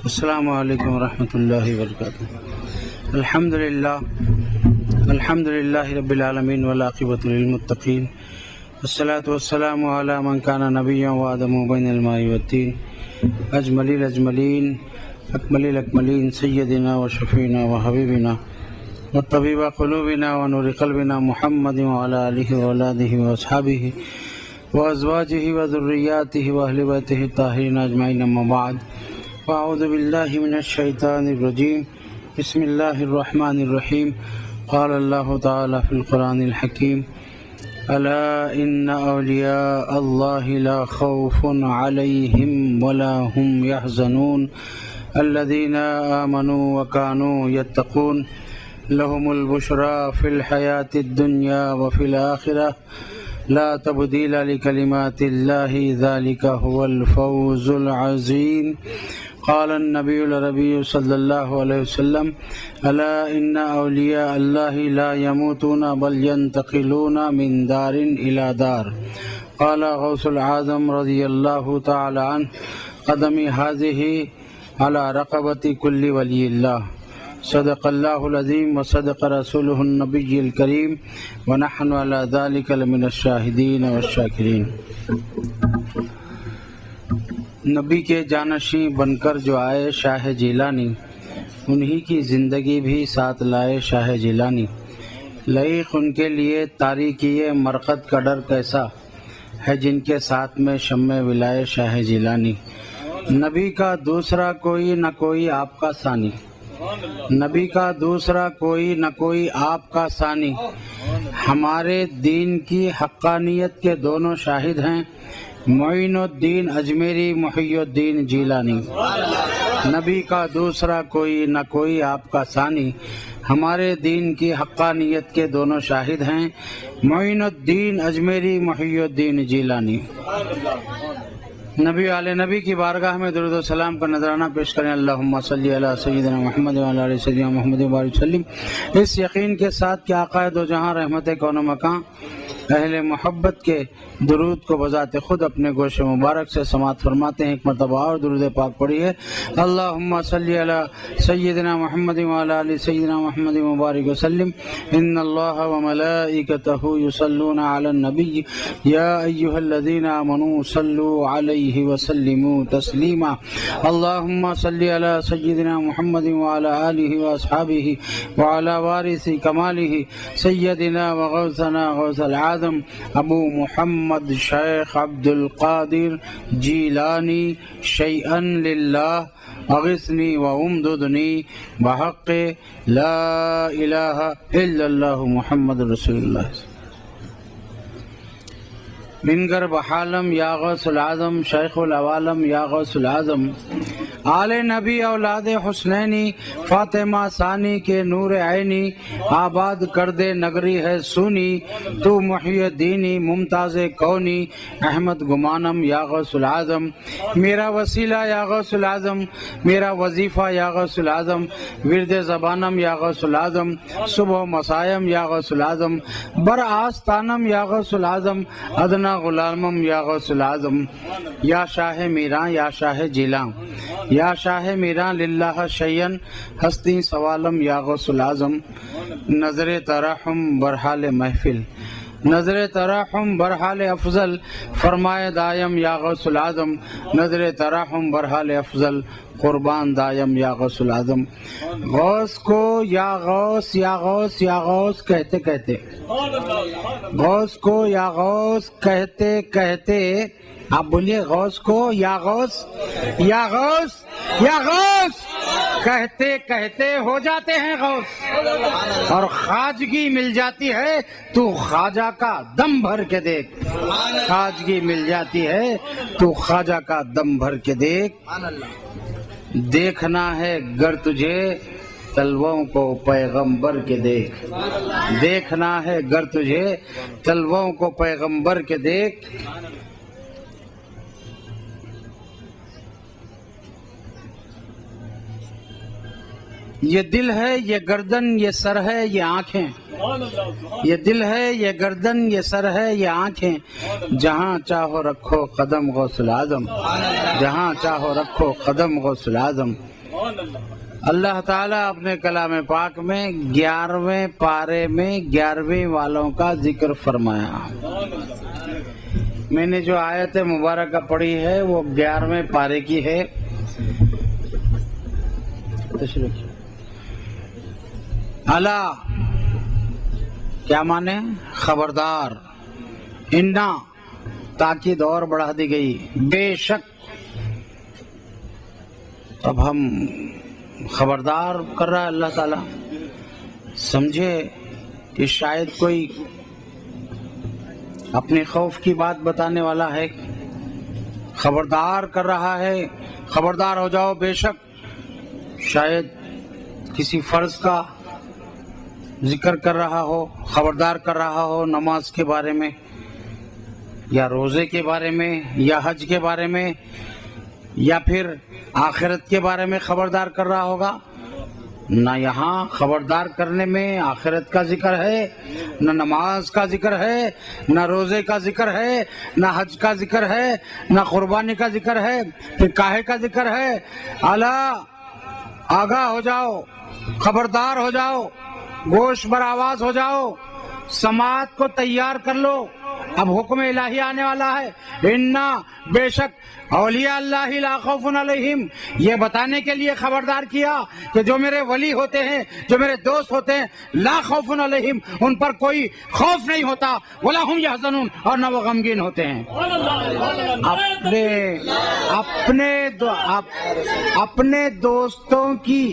السلام علیکم ورحمۃ اللہ وبرکاتہ۔ الحمد للہ رب العالمین والعاقبۃ للمتقین، والصلاة والسلام علی من کان نبیا وآدم بین الماء والطین، اجمل الاجملین اکمل الاکملین، سیدنا وشفینا وحبیبنا وطبیب قلوبنا ونور قلبنا محمد وعلی آلہ واولادہ واصحابہ وازواجہ وذریاتہ واہل بیتہ الطاہرین اجمعین، اما بعد، فاعوذ باللہ من الشیطان الرجیم، بسم اللہ الرحمن الرحیم۔ قال اللہ تعالی فی القرآن الحکیم، الا ان اولیاء اللہ لا خوف علیہم ولا هم يحزنون الذین آمنوا وكانوا يتقون لهم البشرى في الحیاة الدنیا وفي الآخرة لا تبدیل لکلمات اللہ ذلك هو الفوز العظیم۔ قال النبی العربی صلی اللہ علیہ وسلم، الا ان اولیاء اللہ لا يموتون بل ينتقلون من دار الى دار۔ قال غوث العظم رضی اللہ تعالی عنہ، قدمی هذه على رقبة كل ولی اللہ۔ صدق اللہ العظیم وصدق رسولہ النبی الکریم، ونحن على ذلك لمن الشاہدین والشاکرین۔ نبی کے جانشین بن کر جو آئے شاہ جیلانی، انہی کی زندگی بھی ساتھ لائے شاہ جیلانی۔ لئیق ان کے لیے تاریکی مرقد کا ڈر کیسا ہے جن کے ساتھ میں شمع ولائے شاہ جیلانی۔ نبی کا دوسرا کوئی نہ کوئی آپ کا ثانی، نبی کا دوسرا کوئی نہ کوئی آپ کا ثانی، ہمارے دین کی حقانیت کے دونوں شاہد ہیں، معین الدین اجمیری، محی الدین جیلانی۔ نبی کا دوسرا کوئی نہ کوئی آپ کا ثانی، ہمارے دین کی حقانیت کے دونوں شاہد ہیں، معین الدین اجمیری، محی الدین جیلانی۔ نبی علیہ نبی کی بارگاہ میں درود و سلام کا نذرانہ پیش کریں، اللہم صلی علی سیدنا محمد وعلی آل سیدنا محمد وبارک وسلم، اس یقین کے ساتھ کہ آقا دو جہاں رحمت کون و مکان اہل محبت کے درود کو بذات خود اپنے گوش مبارک سے سماعت فرماتے ہیں۔ ایک مرتبہ اور درود پاک پڑھیے، اللہم صلی علی سیدنا محمد وعلی آل سیدنا محمد وبارک وسلم، ان اللہ وملائکتہ یصلون علی النبی یا ایہا الذین آمنوا صلوا علیہ وسلموا تسلیما، اللہم صلی علی سیدنا محمد وعلی آلہ واصحابہ وعلی وارث کمالہ سیدنا وغوثنا غوث العظم ابو محمد شیخ عبد القادر جیلانی، شیئا للہ اغثنی وامددنی بحق لا الہ الا اللہ محمد رسول اللہ۔ بنگر بحالم یا غوث العظم، شیخ العوالم یا غوث العظم، آل نبی اولاد حسنینی، فاطمہ ثانی کے نور عینی، آباد کردے نگری ہے سونی، تو محی الدینی ممتاز کونی، احمد گمانم یا غوث العظم، میرا وسیلہ یا غوث العظم، میرا وظیفہ یا غوث العظم، ورد زبانم یا غوث العظم، صبح و مسائم یا غوث العظم، بر آستانم یا غوث العظم، ادنا غلامم یا غوث العظم، یا شاہ میراں یا شاہ جیلاں، یا شاہ میراں للہ شیئن ہستی سوالم یا غوث العظم، نظر ترحم برحال محفل، نظر ترحم برحال افضل، فرمائے دائم یا غوث العظم، نظر ترحم برحال افضل، قربان دائم یا غوث العظم۔ غوث کو یا غوث یا غوث یا غوث کہتے کہتے، غوث کو یا غوث کہتے کہتے، آپ بولیے غوث کو یا غوث یا غوث یا غوث کہتے کہتے ہو جاتے ہیں غوث، اور خواجگی مل جاتی ہے تو خواجہ کا دم بھر کے دیکھ، خواجگی مل جاتی ہے تو خواجہ کا دم بھر کے دیکھ، دیکھنا ہے گر تجھے تلووں کو پیغمبر کے دیکھ، دیکھنا ہے گر تجھے تلووں کو پیغمبر کے دیکھ، یہ دل ہے، یہ گردن، یہ سر ہے، یہ آنکھیں، یہ دل ہے، یہ گردن، یہ سر ہے، یہ آنکھیں، جہاں چاہو رکھو قدم غوث العظم، جہاں چاہو رکھو قدم غوث العظم۔ اللہ تعالیٰ اپنے کلام پاک میں 11ویں پارے میں 11ویں والوں کا ذکر فرمایا۔ میں نے جو آیت مبارکہ پڑھی ہے وہ 11ویں پارے کی ہے۔ الا کیا مانے؟ خبردار، انا تاکید اور بڑھا دی گئی، بے شک۔ اب ہم خبردار کر رہا ہے اللہ تعالیٰ، سمجھے کہ شاید کوئی اپنے خوف کی بات بتانے والا ہے، خبردار کر رہا ہے، خبردار ہو جاؤ، بے شک شاید کسی فرض کا ذکر کر رہا ہو، خبردار کر رہا ہو نماز کے بارے میں یا روزے کے بارے میں یا حج کے بارے میں یا پھر آخرت کے بارے میں خبردار کر رہا ہوگا۔ نہ یہاں خبردار کرنے میں آخرت کا ذکر ہے، نہ نماز کا ذکر ہے، نہ روزے کا ذکر ہے، نہ حج کا ذکر ہے، نہ قربانی کا ذکر ہے، پھر کاہے کا ذکر ہے؟ الا آگاہ ہو جاؤ، خبردار ہو جاؤ، گوش بر آواز ہو جاؤ، سماعت کو تیار کر لو، اب حکم الہی آنے والا ہے۔ انا بے شک اولیاء اللہ لا خوف علیہم، یہ بتانے کے لیے خبردار کیا کہ جو میرے ولی ہوتے ہیں، جو میرے دوست ہوتے ہیں، لا خوف علیہم، ان پر کوئی خوف نہیں ہوتا، ولا هم یحزنون، اور نہ وہ غمگین ہوتے ہیں۔ اپنے دوستوں کی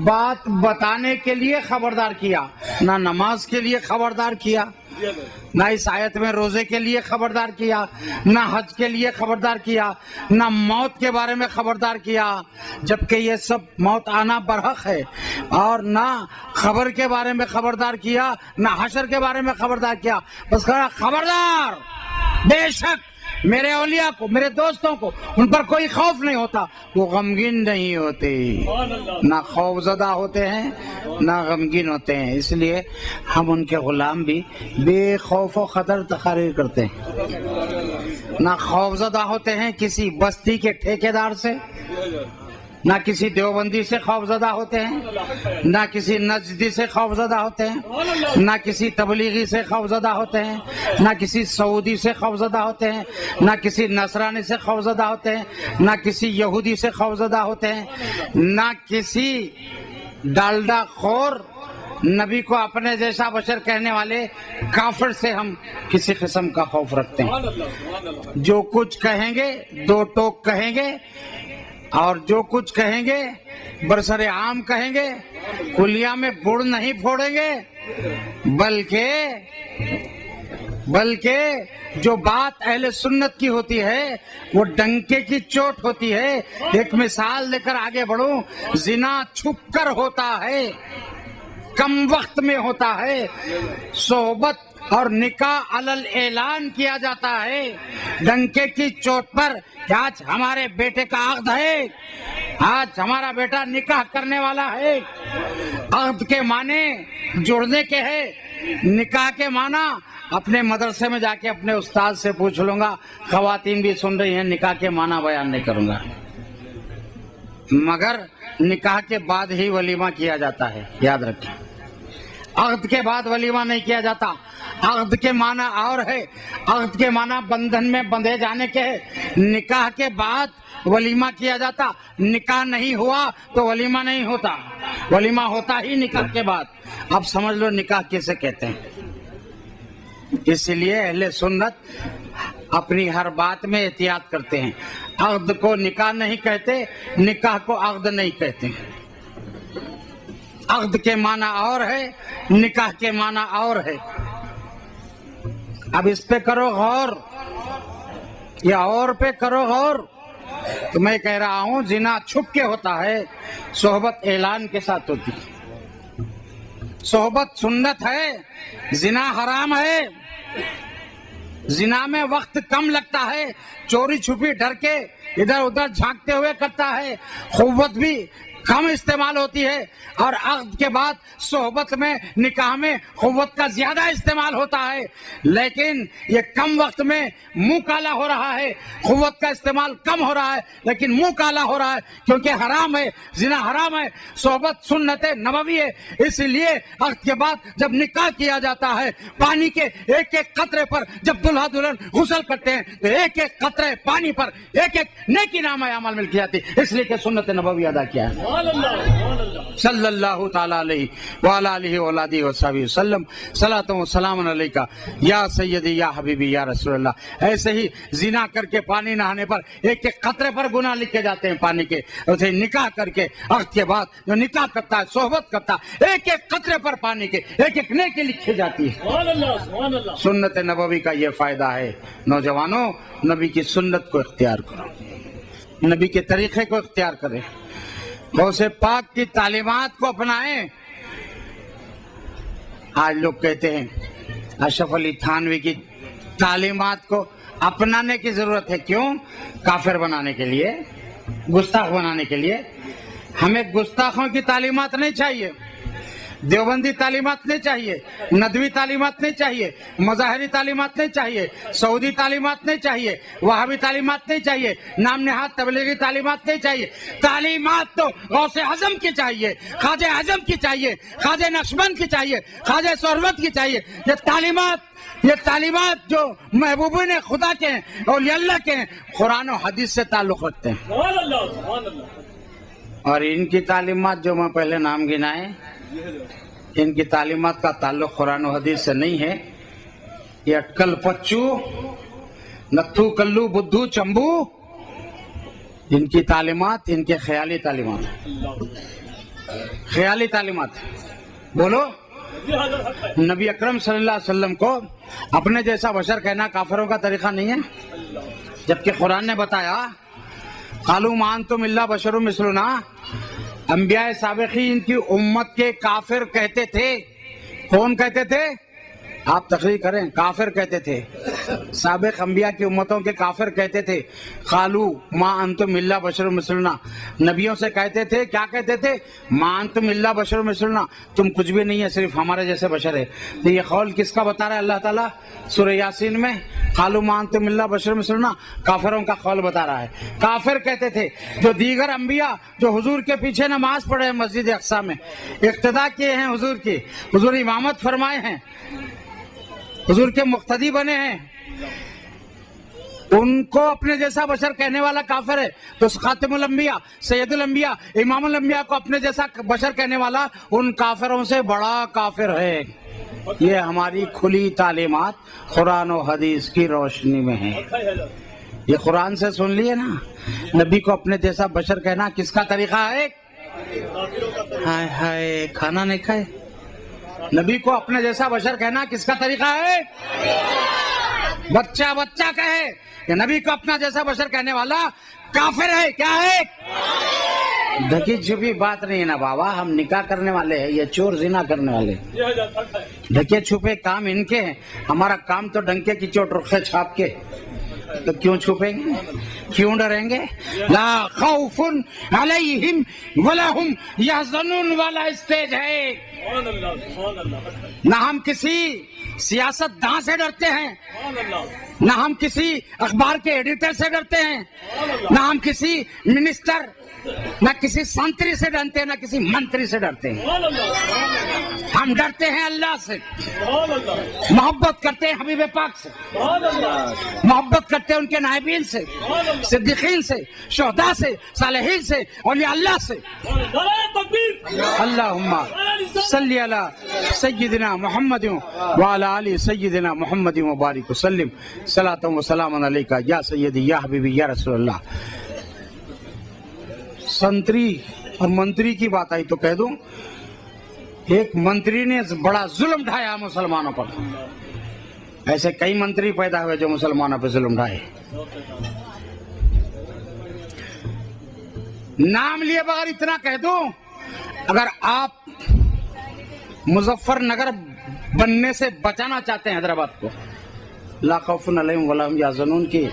بات بتانے کے لیے خبردار کیا، نہ نماز کے لیے خبردار کیا، نہ اس آیت میں روزے کے لیے خبردار کیا، نہ حج کے لیے خبردار کیا، نہ موت کے بارے میں خبردار کیا، جبکہ یہ سب موت آنا برحق ہے، اور نہ خبر کے بارے میں خبردار کیا، نہ حشر کے بارے میں خبردار کیا، بس کہا خبردار، بے شک میرے اولیاء کو، میرے دوستوں کو، ان پر کوئی خوف نہیں ہوتا، وہ غمگین نہیں ہوتے، نہ خوف زدہ ہوتے ہیں نہ غمگین ہوتے ہیں۔ اس لیے ہم ان کے غلام بھی بے خوف و خطر تقریر کرتے ہیں، نہ خوف زدہ ہوتے ہیں کسی بستی کے ٹھیکیدار سے، نہ کسی دیوبندی سے خوف زدہ ہوتے ہیں، نہ کسی نجدی سے خوف زدہ ہوتے ہیں، نہ کسی تبلیغی سے خوف زدہ ہوتے ہیں، نہ کسی سعودی سے خوف زدہ ہوتے ہیں، نہ کسی نصرانی سے خوف زدہ ہوتے ہیں، نہ کسی یہودی سے خوف زدہ ہوتے ہیں، نہ کسی ڈالڈا خور نبی کو اپنے جیسا بشر کہنے والے کافر سے ہم کسی قسم کا خوف رکھتے ہیں۔ جو کچھ کہیں گے دو ٹوک کہیں گے، اور جو کچھ کہیں گے برسر عام کہیں گے، کلیہ میں گڑ نہیں پھوڑیں گے، بلکہ جو بات اہل سنت کی ہوتی ہے وہ ڈنکے کی چوٹ ہوتی ہے۔ ایک مثال لے کر آگے بڑھوں، زنا چھپ کر ہوتا ہے، کم وقت میں ہوتا ہے، صحبت اور نکاح علل اعلان کیا جاتا ہے، ڈنکے کی چوٹ پر کہ آج ہمارے بیٹے کا عقد ہے، آج ہمارا بیٹا نکاح کرنے والا ہے۔ عقد کے معنی جڑنے کے ہے، نکاح کے معنی اپنے مدرسے میں جا کے اپنے استاد سے پوچھ لوں گا، خواتین بھی سن رہی ہیں، نکاح کے معنی بیان نہیں کروں گا، مگر نکاح کے بعد ہی ولیمہ کیا جاتا ہے، یاد رکھیں، عقد کے بعد ولیمہ نہیں کیا جاتا۔ عقد کے معنی اور ہے، عقد کے معنی بندھن میں بندھے جانے کے ہے، نکاح کے بعد ولیمہ کیا جاتا، نکاح نہیں ہوا تو ولیمہ نہیں ہوتا، ولیمہ ہوتا ہی نکاح کے بعد۔ اب سمجھ لو نکاح کسے کہتے ہیں۔ اس لیے اہل سنت اپنی ہر بات میں احتیاط کرتے ہیں، عقد کو نکاح نہیں کہتے، نکاح کو عقد نہیں کہتے۔ عقد کے معنی اور ہے، نکاح کے معنی اور ہے۔ اب اس پہ کرو غور، یا اور پہ کرو غور۔ تو میں کہہ رہا ہوں زنا چھپ کے ہوتا ہے، صحبت اعلان کے ساتھ ہوتی ہے۔ صحبت سنت ہے، زنا حرام ہے۔ زنا میں وقت کم لگتا ہے، چوری چھپی ڈر کے ادھر ادھر جھانکتے ہوئے کرتا ہے، قوت بھی کم استعمال ہوتی ہے اور عقد کے بعد صحبت میں نکاح میں قوت کا زیادہ استعمال ہوتا ہے، لیکن یہ کم وقت میں منہ کالا ہو رہا ہے، قوت کا استعمال کم ہو رہا ہے لیکن منہ کالا ہو رہا ہے، کیونکہ حرام ہے، زنا حرام ہے، صحبت سنت نبوی ہے۔ اس لیے عقد کے بعد جب نکاح کیا جاتا ہے، پانی کے ایک ایک قطرے پر جب دلہا دلہن غسل کرتے ہیں تو ایک ایک قطرے پانی پر ایک ایک نیکی نامہ عمل مل کی جاتی، اس لیے کہ سنت نبوی ادا کیا ہے۔ صلی اللہ تعالی علیہ وعلی آلہ وآلہ وصحبہ وسلم، صلاۃ و سلام علیکہ یا سیدی یا حبیبی یا رسول اللہ۔ ایسے ہی زنا کر کے پانی نہانے پر ایک ایک قطرے پر گناہ لکھے جاتے ہیں پانی کے، اسے نکاح کر کے عقد کے بعد جو نکاح کرتا ہے، صحبت کرتا ہے، ایک ایک قطرے پر پانی کے ایک ایک نیکی لکھی جاتی ہے۔ سنت نبوی کا یہ فائدہ ہے۔ نوجوانوں، نبی کی سنت کو اختیار کرو، نبی کے طریقے کو اختیار کریں، غوث پاک کی تعلیمات کو اپنائیں۔ آج لوگ کہتے ہیں اشرف علی تھانوی کی تعلیمات کو اپنانے کی ضرورت ہے۔ کیوں؟ کافر بنانے کے لیے، گستاخ بنانے کے لیے۔ ہمیں گستاخوں کی تعلیمات نہیں چاہیے، دیوبندی تعلیمات نہیں چاہیے، ندوی تعلیمات نہیں چاہیے، مظاہری تعلیمات نہیں چاہیے، سعودی تعلیمات نہیں چاہیے، وہابی تعلیمات نہیں چاہیے، نام نہاد تبلیغی تعلیمات نہیں چاہیے۔ تعلیمات تو غوث اعظم کی چاہیے، خواجہ اعظم کی چاہیے، خواجہ نقشبند کی چاہیے، خواجہ سہروردی کی چاہیے۔ یہ تعلیمات جو محبوبین خدا کے ہیں، اولیاء اللہ کے ہیں، قرآن و حدیث سے تعلق رکھتے ہیں۔ اور ان کی تعلیمات جو میں پہلے نام گنائے، ان کی تعلیمات کا تعلق قرآن و حدیث سے نہیں ہے۔ یہ اٹکل پچو، نتھو کلو بدھو چمبو، ان کی تعلیمات ان کے خیالی تعلیمات، خیالی تعلیمات۔ بولو، نبی اکرم صلی اللہ علیہ وسلم کو اپنے جیسا بشر کہنا کافروں کا طریقہ نہیں ہے، جبکہ قرآن نے بتایا قالوا ما انتم الا بشر مثلنا۔ انبیاء سابقین کی امت کے کافر کہتے تھے۔ کون کہتے تھے؟ آپ تقریر کریں، کافر کہتے تھے۔ سابق انبیاء کی امتوں کے کافر کہتے تھے قالوا ما انتم الا بشر مثلنا۔ نبیوں سے کہتے تھے، کیا کہتے تھے؟ ما انتم الا بشر مثلنا، تم کچھ بھی نہیں ہے، صرف ہمارے جیسے بشر ہے۔ تو یہ قول کس کا بتا رہا ہے اللہ تعالیٰ سورہ یاسین میں؟ قالوا ما انتم الا بشر مثلنا، کافروں کا قول بتا رہا ہے۔ کافر کہتے تھے جو دیگر انبیاء جو حضور کے پیچھے نماز پڑھے ہیں مسجد اقصی میں، اقتداء کیے ہیں حضور کی، حضور امامت فرمائے ہیں، حضور کے مقتدی بنے ہیں، ان کو اپنے جیسا بشر کہنے والا کافر ہے۔ تو خاتم الانبیاء، سید الانبیاء، امام الانبیاء کو اپنے جیسا بشر کہنے والا ان کافروں سے بڑا کافر ہے۔ یہ ہماری کھلی تعلیمات قرآن و حدیث کی روشنی میں ہے۔ یہ قرآن سے سن لیے نا، نبی کو اپنے جیسا بشر کہنا کس کا طریقہ ہے؟ ہائے ہائے، کھانا نہیں کھائے؟ نبی کو اپنے جیسا بشر کہنا کس کا طریقہ ہے؟ بچہ بچہ کہے کہ نبی کو اپنا جیسا بشر کہنے والا کافر ہے۔ کیا ہے؟ ڈھکی چھپی بات نہیں ہے نا بابا، ہم نکاح کرنے والے ہیں، یہ چور زنا کرنے والے۔ ڈھکے چھپے کام ان کے ہیں، ہمارا کام تو ڈنکے کی چوٹ رخے چھاپ کے۔ تو کیوں چھپیں گے، کیوں ڈریں گے؟ لا خوف علیہم ولا ہم یحزنون والا اسٹیج ہے۔ نہ ہم کسی سیاست داں سے ڈرتے ہیں، نہ ہم کسی اخبار کے ایڈیٹر سے ڈرتے ہیں، نہ ہم کسی منسٹر، نہ کسی سنتری سے ڈرتے ہیں، نہ کسی منتری سے ڈرتے ہیں۔ ہم ڈرتے ہیں اللہ سے، محبت کرتے ہیں حبیب پاک سے، محبت کرتے ہیں ان کے نائبین سے، صدیقین سے، شہداء سے، صالحین سے، اولیاء اللہ سے۔ اللہم صلی علی سیدنا محمد وعلی آل سیدنا محمد مبارک وسلم، صلاۃ و سلام علیکہ یا سیدی یا حبیبی یا رسول اللہ۔ سنتری اور منتری کی بات آئی تو کہہ دوں، ایک منتری نے بڑا ظلم ڈھایا مسلمانوں پر۔ ایسے کئی منتری پیدا ہوئے جو مسلمانوں پر ظلم ڈھائے۔ نام لیے بغیر اتنا کہہ دوں، اگر آپ مظفر نگر بننے سے بچانا چاہتے ہیں حیدرآباد کو، لا خوف علیہم ولا هم یحزنون کی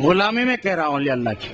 غلامی میں کہہ رہا ہوں اللہ کی،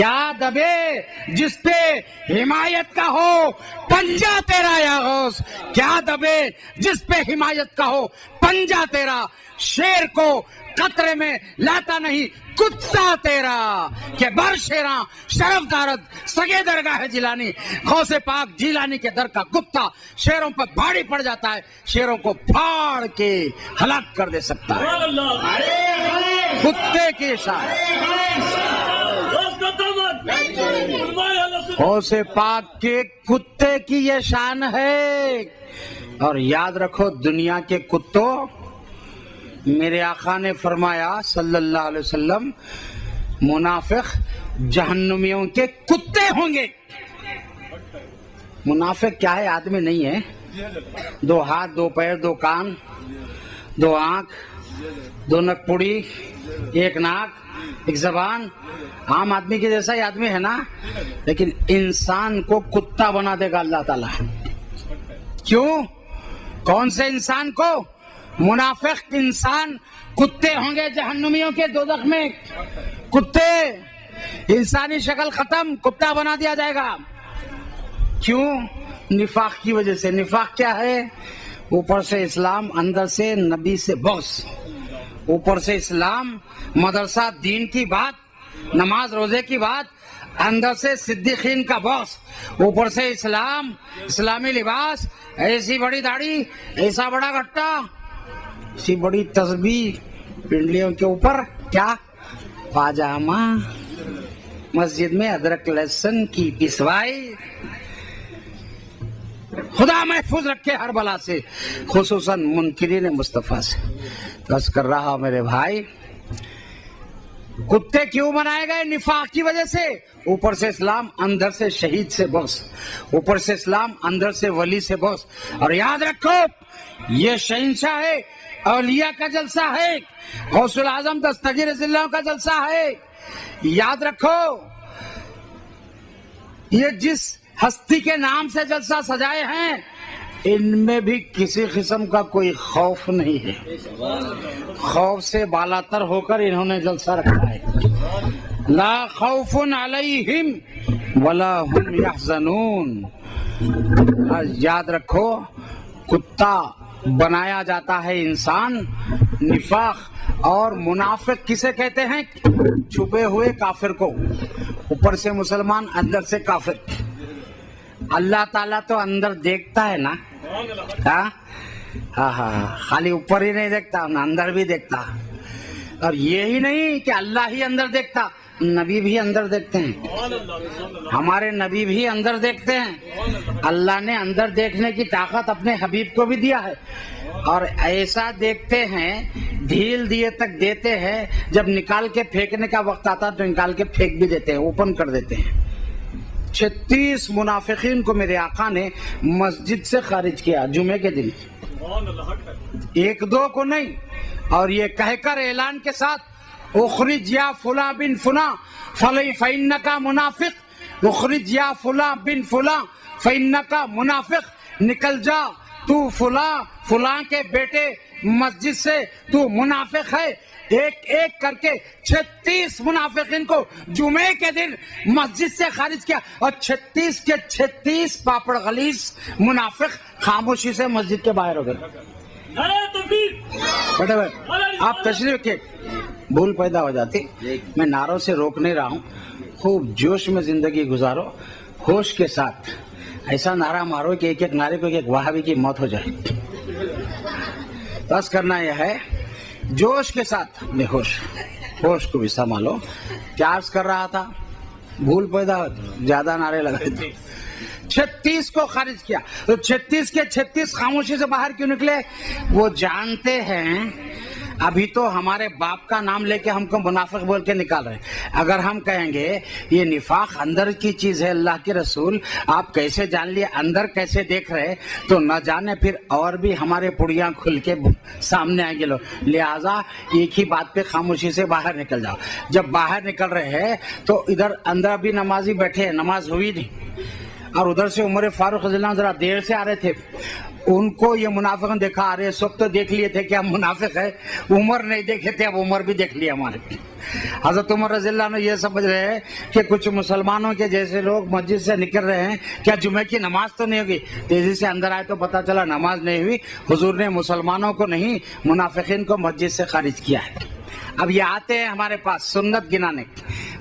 کیا دبے جس پہ حمایت کا ہو پنجہ تیرا یا غوث، کیا دبے جس پہ حمایت کا ہو پنجہ تیرا، شیر کو قطرے میں لاتا نہیں کتا تیرا، کہ بر شیراں شرف دارد سگے درگاہ جیلانی، غوث پاک جیلانی کے در کا کتا شیروں پر بھاری پڑ جاتا ہے، شیروں کو پھاڑ کے ہلاک کر دے سکتا ہے، کتے کی شان۔ غوث پاک کے کتے کی یہ شان ہے۔ اور یاد رکھو دنیا کے کتوں، میرے آقا نے فرمایا صلی اللہ علیہ وسلم، منافق جہنمیوں کے کتے ہوں گے۔ منافق کیا ہے؟ آدمی نہیں ہے، دو ہاتھ، دو پیر، دو کان، دو آنکھ، دو نک پڑی، ایک ناک، ایک زبان، عام آدمی کے جیسا ہی آدمی ہے نا، لیکن انسان کو کتا بنا دے گا اللہ تعالیٰ۔ کیوں؟ کون سے انسان کو؟ منافق انسان کتے ہوں گے جہنمیوں کے دوزخ میں، کتے، انسانی شکل ختم، کتا بنا دیا جائے گا۔ کیوں؟ نفاق کی وجہ سے۔ نفاق کیا ہے؟ اوپر سے اسلام، اندر سے نبی سے بغض، اوپر سے اسلام، مدرسہ، دین کی بات، نماز روزے کی بات، اندر سے صدیقین کا بغض، اوپر سے اسلام، اسلامی لباس، ایسی بڑی داڑھی، ایسا بڑا گھٹا، ایسی بڑی تسبیح، پنڈلیوں کے اوپر کیا؟ پاجامہ، مسجد میں ادرک لہسن کی پسوائی۔ خدا محفوظ رکھے ہر بلا سے، خصوصاً منکرین مصطفیٰ سے۔ بس کر رہا میرے بھائی، کتے کیوں بنائے گئے؟ نفاق کی وجہ سے۔ اوپر سے اسلام، اندر سے شہید سے بغض، اوپر سے اسلام، اندر سے ولی سے بغض۔ اور یاد رکھو یہ شہنشاہ ہے، اولیاء کا جلسہ ہے، غوث العظم دستگیر رضی اللہ کا جلسہ ہے۔ یاد رکھو یہ جس ہستی کے نام سے جلسہ سجائے ہیں، ان میں بھی کسی قسم کا کوئی خوف نہیں ہے، خوف سے بالاتر ہو کر انہوں نے جلسہ رکھا ہے۔ لا خوف علیہم ولا هم یحزنون۔ یاد رکھو کتا بنایا جاتا ہے انسان، نفاق اور منافق کسے کہتے ہیں؟ چھپے ہوئے کافر کو، اوپر سے مسلمان، اندر سے کافر۔ اللہ تعالیٰ تو اندر دیکھتا ہے نا، ہاں ہاں، خالی اوپر ہی نہیں دیکھتا، اندر بھی دیکھتا۔ اور یہی نہیں کہ اللہ ہی اندر دیکھتا، نبی بھی اندر دیکھتے ہیں، ہمارے نبی بھی اندر دیکھتے ہیں۔ اللہ نے اندر دیکھنے کی طاقت اپنے حبیب کو بھی دیا ہے، اور ایسا دیکھتے ہیں، ڈھیل دیے تک دیتے ہیں، جب نکال کے پھینکنے کا وقت آتا تو نکال کے پھینک بھی دیتے ہیں، اوپن کر دیتے ہیں۔ 36 منافقین کو میرے آقا نے مسجد سے خارج کیا جمعے کے دن، ایک دو کو نہیں، اور یہ کہہ کر اعلان کے ساتھ، اخرج یا فلاں بن فلاں فإنک منافق، اخرج یا فلاں بن فلاں فإنک منافق، نکل جا تو فلاں فلاں کے بیٹے مسجد سے، تو منافق ہے۔ ایک ایک کر کے 36 منافقین کو جمعے کے دن مسجد سے خارج کیا، اور 36 کے 36 پاپڑ غلیظ منافق خاموشی سے مسجد کے باہر ہو گئے۔ بیٹے بھائی آپ تشریف کے، بھول پیدا ہو جاتی، میں نعروں سے روک نہیں رہا ہوں، خوب جوش میں زندگی گزارو، ہوش کے ساتھ، ایسا نعرہ مارو کہ ایک ایک نعرے کو ایک وہابی کی موت ہو جائے۔ بس کرنا یہ ہے جوش کے ساتھ، بے ہوش، ہوش کو بھی سنبھالو۔ کیا عرض کر رہا تھا؟ بھول پیدا ہوتی، زیادہ نعرے لگائے تھے۔ 36 کو خارج کیا، تو 36 کے 36 خاموشی سے باہر کیوں نکلے؟ وہ جانتے ہیں ابھی تو ہمارے باپ کا نام لے کے ہم کو منافق بول کے نکال رہے ہیں۔ اگر ہم کہیں گے یہ نفاق اندر کی چیز ہے، اللہ کے رسول آپ کیسے جان لیے، اندر کیسے دیکھ رہے، تو نہ جانے پھر اور بھی ہمارے پڑیاں کھل کے سامنے آئیں گے لوگ۔ لہٰذا ایک ہی بات پہ خاموشی سے باہر نکل جاؤ۔ جب باہر نکل رہے ہیں تو ادھر اندر بھی نمازی بیٹھے ہیں، نماز ہوئی نہیں، اور ادھر سے عمر فاروق رضی اللہ عنہ ذرا دیر سے آ رہے تھے، ان کو یہ منافق دیکھا، ارے اس وقت تو دیکھ لیے تھے کہ ہم منافق ہے، عمر نہیں دیکھے تھے، اب عمر بھی دیکھ لیا ہمارے۔ حضرت عمر رضی اللہ عنہ یہ سمجھ رہے ہیں کہ کچھ مسلمانوں کے جیسے لوگ مسجد سے نکل رہے ہیں، کیا جمعے کی نماز تو نہیں ہوگی؟ تیزی سے اندر آئے تو پتا چلا نماز نہیں ہوئی۔ حضور نے مسلمانوں کو نہیں، منافقین کو مسجد سے خارج کیا ہے۔ اب یہ آتے ہیں ہمارے پاس سنت گنانے،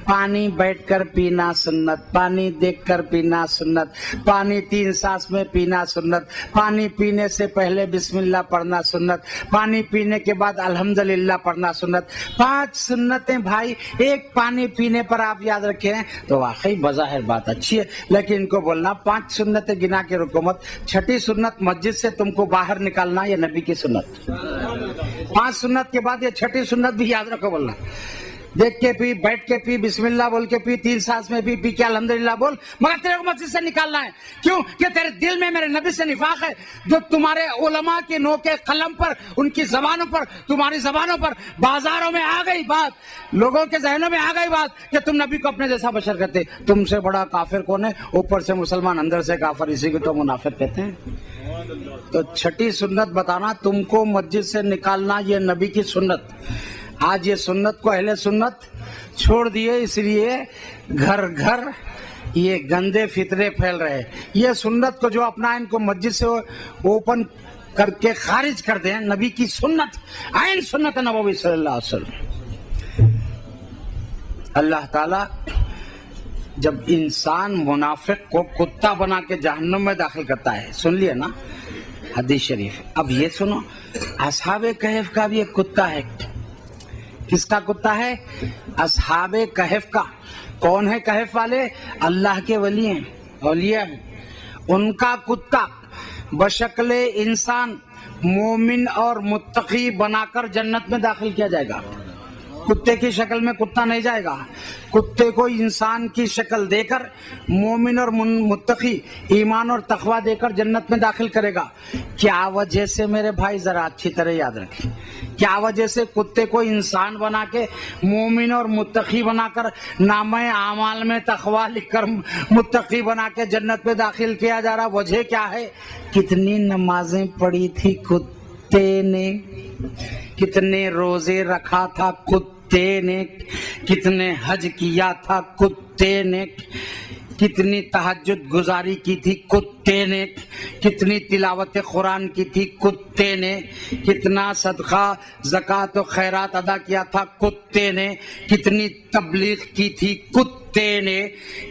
پانی بیٹھ کر پینا سنت، پانی دیکھ کر پینا سنت، پانی 3 سانس میں پینا سنت، پانی پینے سے پہلے بسم اللہ پڑھنا سنت، پانی پینے کے بعد الحمدللہ پڑھنا سنت۔ 5 سنتیں بھائی ایک پانی پینے پر آپ یاد رکھیں تو واقعی بظاہر بات اچھی ہے، لیکن ان کو بولنا 5 سنتیں گنا کے حکومت، 6ٹھی سنت مسجد سے تم کو باہر نکالنا، یہ نبی کی سنت۔ 5 سنت کے بعد یہ 6ٹھی سنت بھی یاد رکھو بولنا، دیکھ کے پی، بیٹھ کے پی، بسم اللہ بول کے پی، 3 سانس میں پی کے الحمدللہ بول، مگر تیرے کو مسجد سے نکالنا ہے۔ کیوں؟ کہ تیرے دل میں میرے نبی سے نفاق ہے، جو تمہارے علماء کے نوکے قلم پر، ان کی زبانوں پر، تمہاری زبانوں پر، بازاروں میں آ گئی بات، لوگوں کے ذہنوں میں آ گئی بات کہ تم نبی کو اپنے جیسا بشر کرتے۔ تم سے بڑا کافر کون ہے؟ اوپر سے مسلمان اندر سے کافر، اسی کو تو منافق کہتے ہیں۔ تو 6ٹھی سنت بتانا تم کو مسجد سے نکالنا، یہ نبی کی سنت۔ آج یہ سنت کو اہل سنت چھوڑ دیے، اس لیے گھر گھر یہ گندے فطرے پھیل رہے۔ یہ سنت کو جو اپنا ان کو مسجد سے اوپن کر کے خارج کر دیں، نبی کی سنت، عین سنت نبوی صلی اللہ علیہ وسلم۔ اللہ تعالی جب انسان منافق کو کتا بنا کے جہنم میں داخل کرتا ہے، سن لیا نا حدیث شریف۔ اب یہ سنو، اصحاب کہف کا بھی ایک کتا ہے۔ کس کا کتا ہے؟ اصحاب کہف کا۔ کون ہے کہف والے؟ اللہ کے ولی ہیں، اولیاء ہیں۔ ان کا کتا بشکل انسان مومن اور متقی بنا کر جنت میں داخل کیا جائے گا۔ کتے کی شکل میں کتا نہیں جائے گا، کتے کو انسان کی شکل دے کر مومن اور متقی، ایمان اور تقوی دے کر جنت میں داخل کرے گا۔ کیا وجہ سے میرے بھائی، ذرا اچھی طرح یاد رکھیں، کیا وجہ سے کتے کو انسان بنا کے مومن اور متقی بنا کر نامہ اعمال میں تقوی لکھ کر متقی بنا کے جنت میں داخل کیا جا رہا؟ وجہ کیا ہے؟ کتنی نمازیں پڑھی تھی کتے نے، کتنے روزے رکھا تھا کتے نے، کتنے حج کیا تھا کتے نے، کتنی تہجد گزاری کی تھی کتے نے، کتنی تلاوت قرآن کی تھی کتے نے، کتنا صدقہ زکوٰۃ و خیرات ادا کیا تھا کتے نے، کتنی تبلیغ کی تھی کتے نے،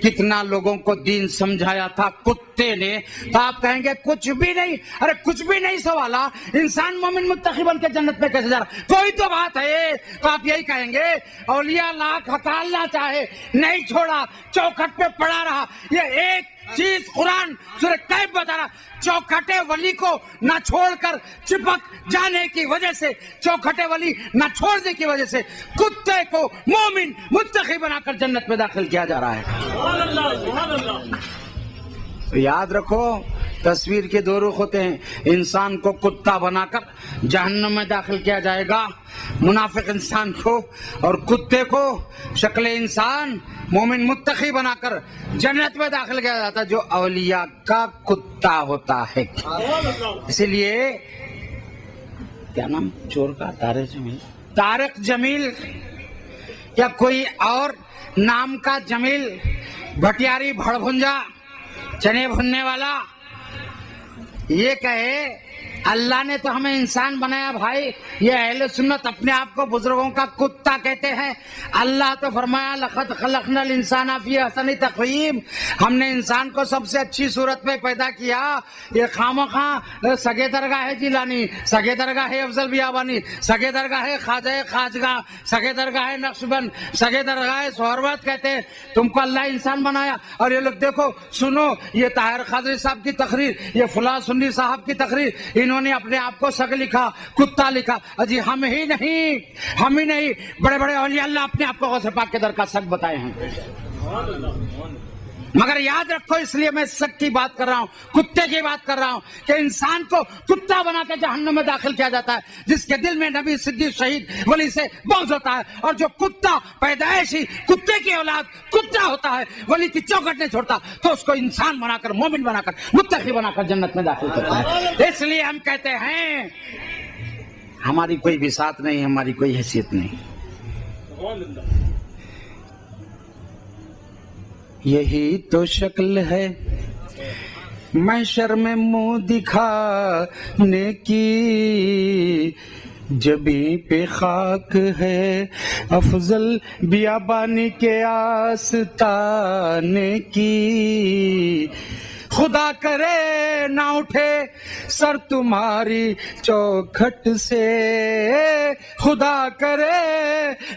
کتنا لوگوں کو دین سمجھایا تھا کتے نے۔ تو آپ کہیں گے کچھ بھی نہیں، ارے کچھ بھی نہیں سوالا، انسان مومن متقی بن کے جنت میں کیسے جا رہا؟ کوئی تو بات ہے۔ تو آپ یہی کہیں گے اولیاء لاکھ ہکالنا چاہے نہیں چھوڑا، چوکھٹ پہ پڑا رہا۔ یہ ایک چیز قرآن سورہ کہف بتا رہا، چوکھٹے ولی کو نہ چھوڑ کر چپک جانے کی وجہ سے، چوکھٹے ولی نہ چھوڑنے کی وجہ سے کتے کو مومن متقی بنا کر جنت میں داخل کیا جا رہا ہے۔ تو یاد رکھو، تصویر کے 2 رخ ہوتے ہیں، انسان کو کتا بنا کر جہنم میں داخل کیا جائے گا، منافق انسان کو، اور کتے کو شکل انسان مومن متقی بنا کر جنت میں داخل کیا جاتا ہے، جو اولیاء کا کتا ہوتا ہے۔ اسی لیے کیا نام چور کا؟ طارق جمیل یا کوئی اور نام کا جمیل، بھٹیاری بھڑ بھنجا، چنے بھننے والا، یہ کہے اللہ نے تو ہمیں انسان بنایا بھائی، یہ اہل سنت اپنے آپ کو بزرگوں کا کتا کہتے ہیں۔ اللہ تو فرمایا لقد خلقنا الانسان فی احسن تقویم، ہم نے انسان کو سب سے اچھی صورت میں پیدا کیا۔ یہ خامخواہ سگے درگاہ جیلانی، سگے درگاہ افضل بیابانی، سگے درگاہ خواجہ خواجگاہ، سگے درگاہ نقشبند، سگے درگاہ سہروردی کہتے ہیں تم کو اللہ انسان بنایا۔ اور یہ لوگ دیکھو سنو، یہ طاہر قادری صاحب کی تقریر، یہ فلاں سنی صاحب کی تقریر، انہوں نے اپنے آپ کو سگ لکھا، کتا لکھا۔ اجی ہم ہی نہیں، بڑے بڑے اولیاء اللہ اپنے آپ کو غوث پاک کے در کا سگ بتائے ہیں۔ مگر یاد رکھو، اس لیے میں سچ کی بات کر رہا ہوں، کتے کی بات کر رہا ہوں، کہ انسان کو کتا بنا کے جہنم میں داخل کیا جاتا ہے جس کے دل میں نبی، صدیق، شہید، ولی سے بغض ہوتا ہے، اور جو کتا پیدائشی کتے کی اولاد کتا ہوتا ہے، ولی کی چوکھٹ نہیں چھوڑتا، تو اس کو انسان بنا کر، مومن بنا کر، متقی بنا کر جنت میں داخل کرتا ہے۔ اس لیے ہم کہتے ہیں ہماری کوئی بساط نہیں، ہماری کوئی حیثیت نہیں۔ یہی تو شکل ہے محشر میں منہ دکھانے کی، جبیں پہ خاک ہے افضل بیابانی کے آستانے کی۔ خدا کرے نہ اٹھے سر تمہاری چوکھٹ سے، خدا کرے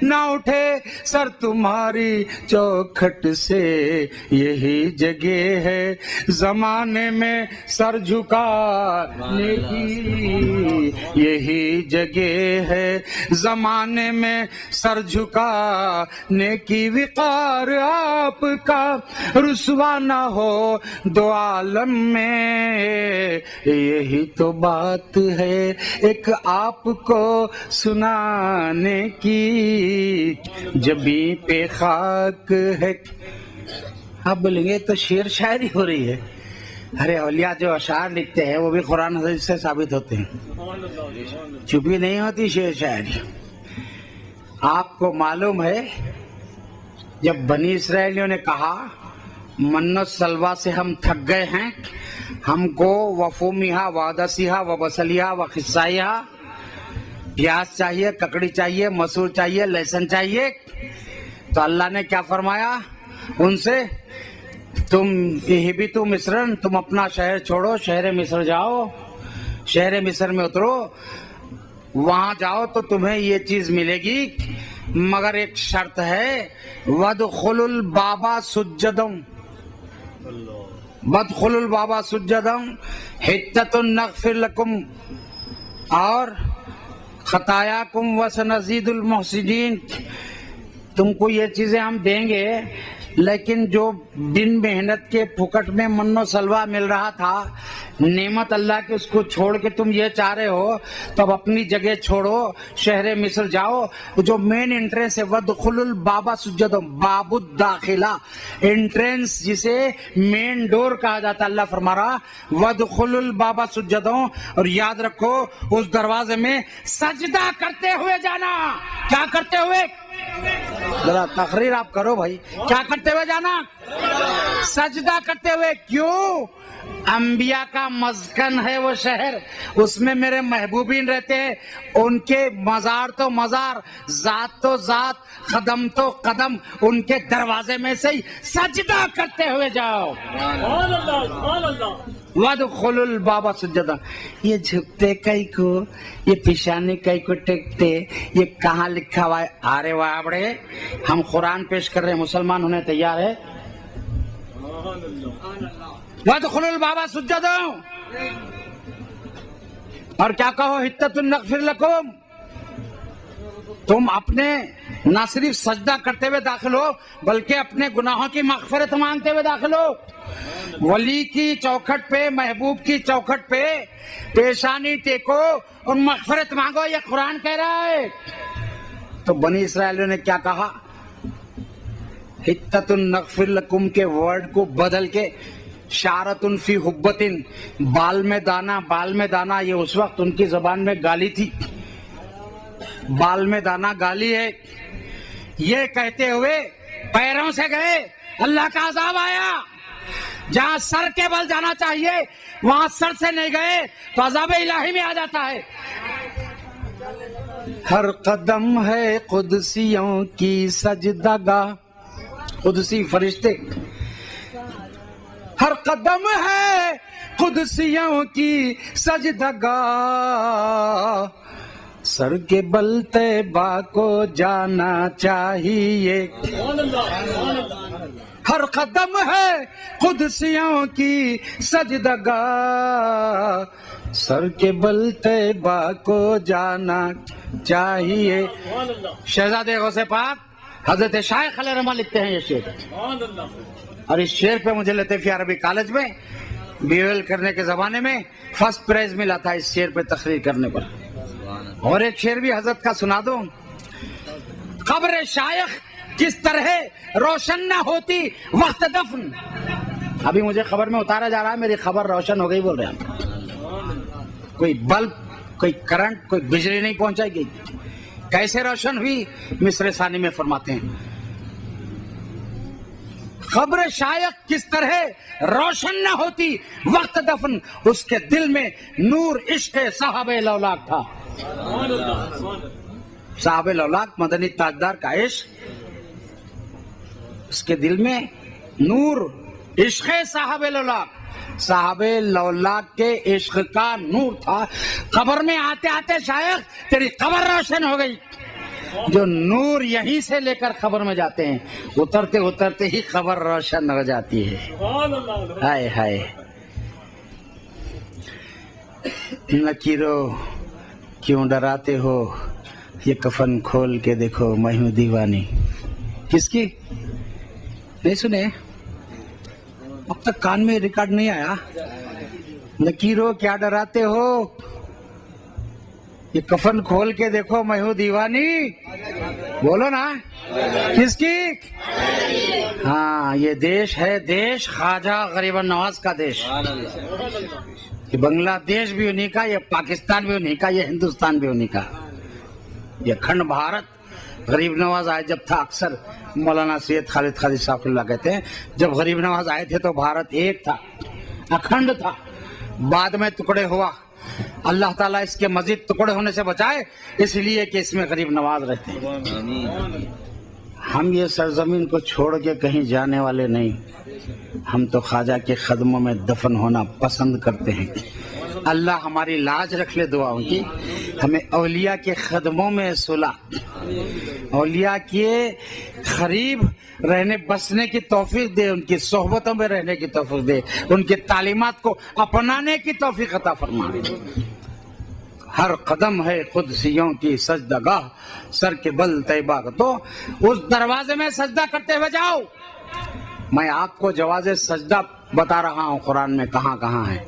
نہ اٹھے سر تمہاری چوکھٹ سے، یہی جگہ ہے زمانے میں سر جھکانے کی، یہی جگہ ہے زمانے میں سر جھکانے کی۔ وقار آپ کا رسوا نہ ہو دو عالم میں، یہی تو بات ہے ایک آپ کو سنانے کی، جبیں پہ خاک ہے۔ آپ بولیں گے تو شعر شاعری ہو رہی ہے۔ ارے اولیاء جو اشعار لکھتے ہیں وہ بھی قرآن حدیث سے ثابت ہوتے ہیں، چپی نہیں ہوتی شعر شاعری۔ آپ کو معلوم ہے جب بنی اسرائیلیوں نے کہا منت سلوا سے ہم تھک گئے ہیں، ہم کو وفومیہا وعدسیہا وبسلیہا وخصائیہا، پیاز چاہیے، ککڑی چاہیے، مسور چاہیے، لہسن چاہیے، تو اللہ نے کیا فرمایا ان سے؟ تم اہبطوا مصرا، تم اپنا شہر چھوڑو، شہر مصر جاؤ، شہر مصر میں اترو، وہاں جاؤ تو تمہیں یہ چیز ملے گی، مگر ایک شرط ہے، وَادْخُلُوا الْبَابَ سُجَّدًا، وَادْخُلُوا الْبَابَ سُجَّدًا حِتَّةٌ نَغْفِرْ لَكُمْ اور خطاياكم وَسَنَزِيدُ الْمُحْسِنِينَ۔ تم کو یہ چیزیں ہم دیں گے، لیکن جو بن محنت کے پھکٹ میں من و سلوہ مل رہا تھا، نعمت اللہ کی، اس کو چھوڑ کے تم یہ چاہ رہے ہو، تب اپنی جگہ چھوڑو، شہر مصر جاؤ۔ جو مین انٹرنس ہے وَادْخُلُوا الْبَابَ سُجَّدًا، باب الداخلہ، انٹرنس جسے مین ڈور کہا جاتا، اللہ فرما رہا وَادْخُلُوا الْبَابَ سُجَّدًا، اور یاد رکھو اس دروازے میں سجدہ کرتے ہوئے جانا۔ کیا کرتے ہوئے؟ ذرا تقریر آپ کرو بھائی، کیا کرتے ہوئے جانا؟ سجدہ کرتے ہوئے۔ کیوں؟ انبیاء کا مسکن ہے وہ شہر، اس میں میرے محبوبین رہتے ہیں، ان کے مزار تو مزار، ذات تو ذات، قدم تو قدم، ان کے دروازے میں سے ہی سجدہ کرتے ہوئے جاؤ۔ وَادْخُلُوا الْبَابَ سُجَّدًا۔ یہ جھکتے کئی کو، یہ پیشانی کئی کو ٹیکتے، یہ کہاں لکھا ہوا ہے؟ آرے وابڑے، ہم قرآن پیش کر رہے ہیں، مسلمان ہونے تیار ہے؟ وَادْخُلُوا الْبَابَ سُجَّدًا، اور کیا کہو؟ حِتَّةٌ نَغْفِرْ لَكُمْ۔ تم اپنے نہ صرف سجدہ کرتے ہوئے داخل ہو، بلکہ اپنے گناہوں کی مغفرت مانگتے ہوئے داخل ہو۔ ولی کی چوکھٹ پہ، محبوب کی چوکھٹ پہ پیشانی ٹیکو اور مغفرت مانگو، یہ قرآن کہہ رہا ہے۔ تو بنی اسرائیلیوں نے کیا کہا؟ حِتَّةٌ نَغْفِرْ لَكُمْ کے ورڈ کو بدل کے شعرۃ فی حبۃ، بال میں دانا، بال میں دانا، یہ اس وقت ان کی زبان میں گالی تھی، بال میں دانا گالی ہے۔ یہ کہتے ہوئے پیروں سے گئے، اللہ کا عذاب آیا۔ جہاں سر کے بل جانا چاہیے وہاں سر سے نہیں گئے تو عذاب الہی میں آ جاتا ہے۔ ہر قدم ہے قدسیوں کی سجدہ گاہ، قدسی فرشتے، ہر قدم ہے قدسیوں کی سجدہ گاہ، سر کے بل طیبہ کو جانا چاہیے۔ ہر قدم ہے قدسیوں کی سجدہ گاہ، سر کے بل طیبہ کو جانا چاہیے۔ شہزادے غوث پاک حضرت شاہ خلیل رحمہ لکھتے ہیں یہ شعر، اور اس شعر پہ مجھے لطیفیہ عربی کالج میں BOL کرنے کے زمانے میں فرسٹ پرائز ملا تھا اس شعر پہ تقریر کرنے پر. اور ایک شعر بھی حضرت کا سنا دو. قبر شایخ کس طرح روشن نہ ہوتی وقت دفن. ابھی مجھے خبر میں اتارا جا رہا ہے میری خبر روشن ہو گئی بول رہے ہیں. کوئی بلب کوئی کرنٹ کوئی بجلی نہیں پہنچائی گئی. کیسے روشن ہوئی؟ مصر ثانی میں فرماتے ہیں قبر شایخ کس طرح روشن نہ ہوتی وقت دفن. اس کے دل میں نور عشق صاحب لولاک تھا. صاحب لولاک مدنی تاجدار کا عشق. اس کے دل میں نور عشق صاحب لولاک. صاحب لولاک کے عشق کا نور تھا. قبر میں آتے آتے شایخ تیری قبر روشن ہو گئی. جو نور یہیں سے لے کر قبر میں جاتے ہیں اترتے اترتے ہی قبر روشن ہو جاتی ہے. ہائے ہائے. نکیرو کیوں ڈراتے ہو یہ کفن کھول کے دیکھو میں ہوں دیوانی. کس کی؟ نہیں سنے؟ اب تک کان میں ریکارڈ نہیں آیا. نکیرو کیا ڈراتے ہو یہ کفن کھول کے دیکھو میں ہوں دیوانی. بولو نا. کس کی؟ ہاں یہ دیش ہے دیش خواجہ غریب نواز کا دیش. یہ بنگلہ دیش بھی انہی کا, یہ پاکستان بھی انہی کا, یہ ہندوستان بھی انہی کا. یہ کھنڈ بھارت غریب نواز آئے جب تھا. اکثر مولانا سید خالد قادری صاحب اللہ کہتے ہیں جب غریب نواز آئے تھے تو بھارت ایک تھا, اکھنڈ تھا. بعد میں ٹکڑے ہوا. اللہ تعالیٰ اس کے مزید ٹکڑے ہونے سے بچائے اس لیے کہ اس میں غریب نواز رہتے ہیں. ہم یہ سرزمین کو چھوڑ کے کہیں جانے والے نہیں. ہم تو خواجہ کے قدموں میں دفن ہونا پسند کرتے ہیں. اللہ ہماری لاج رکھ لے دعاؤں کی. ہمیں اولیاء کے قدموں میں صلح, اولیاء کے قریب رہنے بسنے کی توفیق دے, ان کی صحبتوں میں رہنے کی توفیق دے, ان کی تعلیمات کو اپنانے کی توفیق عطا فرما. ہر قدم ہے قدسیوں کی سجدہ گاہ, سر کے بل طیبہ کا. تو اس دروازے میں سجدہ کرتے ہوئے جاؤ. میں آپ کو جواز سجدہ بتا رہا ہوں قرآن میں کہاں کہاں ہے.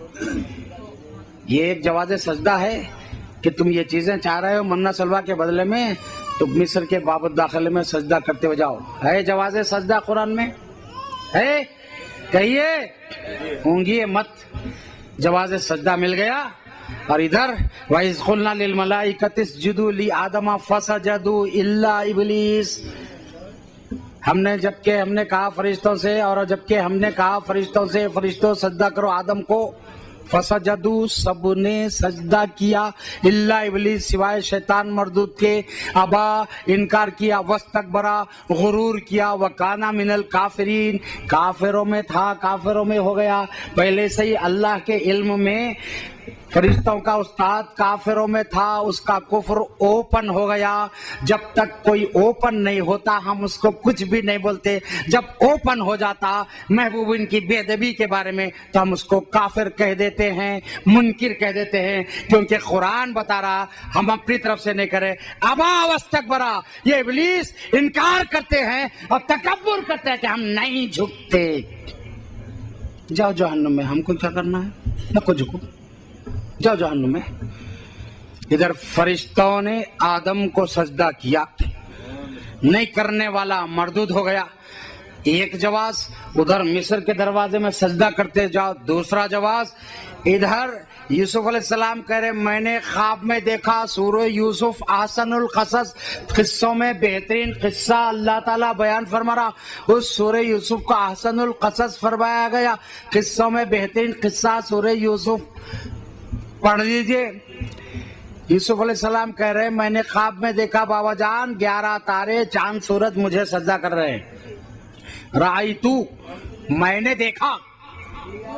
یہ ایک جواز سجدہ ہے کہ تم یہ چیزیں چاہ رہے ہو منہ سلوا کے بدلے میں تو مصر کے بابت داخلے میں سجدہ کرتے ہوئے جاؤ. ہے جواز سجدہ قرآن میں؟ ہے؟ کہیے. اونگیے مت. جواز سجدہ مل گیا. اور ادھر وَإِذْ قُلْنَا لِلْمَلَائِكَةِ اسْجُدُوا لِآدَمَ فَسَجَدُوا إِلَّا إِبْلِيسَ. ہم نے کہا فرشتوں سے, اور جبکہ ہم نے کہا فرشتوں سے فرشتوں سجدہ کرو آدم کو, فسجدوا سب نے سجدہ کیا, الا ابلیس سوائے شیطان مردود کے, ابا انکار کیا, واستکبرا غرور کیا, وکانا من الکافرین کافروں میں تھا, کافروں میں ہو گیا. پہلے سے ہی اللہ کے علم میں فرشتوں کا استاد کافروں میں تھا, اس کا کفر اوپن ہو گیا. جب تک کوئی اوپن نہیں ہوتا ہم اس کو کچھ بھی نہیں بولتے. جب اوپن ہو جاتا محبوب ان کی بے ادبی کے بارے میں تو ہم اس کو کافر کہہ دیتے ہیں, منکر کہہ دیتے ہیں, کیونکہ قرآن بتا رہا ہم اپنی طرف سے نہیں کرے. ابا واستکبرا, یہ ابلیس انکار کرتے ہیں اور تکبر کرتے ہیں کہ ہم نہیں جھکتے. جاؤ جہنم میں, ہم کو کیا کرنا ہے, نہ کو جھکو, جاؤ جہنم میں. ادھر فرشتوں نے آدم کو سجدہ کیا, نہیں کرنے والا مردود ہو گیا. ایک جواز. ادھر مصر کے دروازے میں سجدہ کرتے جاؤ. دوسرا جواز ادھر یوسف علیہ السلام کہہ رہے میں نے خواب میں دیکھا. سورہ یوسف احسن القصص, قصوں میں بہترین قصہ اللہ تعالیٰ بیان فرما رہا. اس سورہ یوسف کا احسن القصص فرمایا گیا, قصوں میں بہترین قصہ سورہ یوسف پڑھ لیجئے. یوسف علیہ السلام کہہ رہے میں نے خواب میں دیکھا بابا جان 11 تارے چاند سورج مجھے سجدہ کر رہے ہیں. رأیتو, میں نے دیکھا,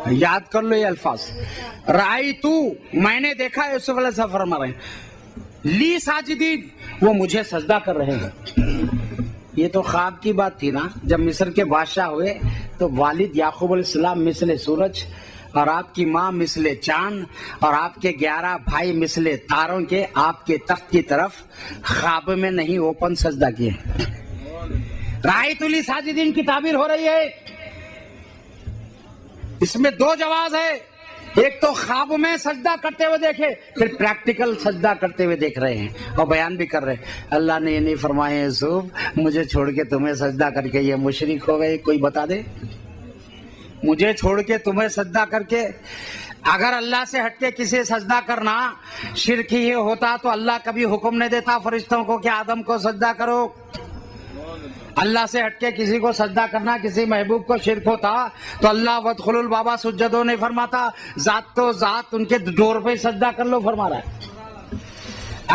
یاد کر لو یہ الفاظ, رأیتو میں نے دیکھا. یوسف علیہ السلام فرما رہے ہیں لی ساجدین, وہ مجھے سجدہ کر رہے ہیں. یہ تو خواب کی بات تھی نا. جب مصر کے بادشاہ ہوئے تو والد یعقوب علیہ السلام مثل سورج, اور آپ کی ماں مثل چاند, اور آپ کے 11 بھائی مثل تاروں کے آپ کے تخت کی طرف خواب میں نہیں اوپن سجدہ کیے. رائت لی ساجدین کی تعبیر ہو رہی ہے. اس میں دو جواز ہے، ایک تو خواب میں سجدہ کرتے ہوئے دیکھے، پھر پریکٹیکل سجدہ کرتے ہوئے دیکھ رہے ہیں اور بیان بھی کر رہے ہیں اللہ نے یہ نہیں فرمایا یوسف مجھے چھوڑ کے تمہیں سجدہ کر کے یہ مشرک ہو گئے، کوئی بتا دے؟ مجھے چھوڑ کے تمہیں سجدہ کر کے، اگر اللہ سے ہٹ کے کسی سجدہ کرنا شرک ہی ہوتا تو اللہ کبھی حکم نہیں دیتا فرشتوں کو کہ آدم کو سجدہ کرو۔ اللہ سے ہٹ کے کسی کو سجدہ کرنا کسی محبوب کو شرک ہوتا تو اللہ وادخلوا الباب سجدوں نہیں فرماتا، ذات تو ذات ان کے ڈور پہ سجدہ کر لو فرما رہا ہے۔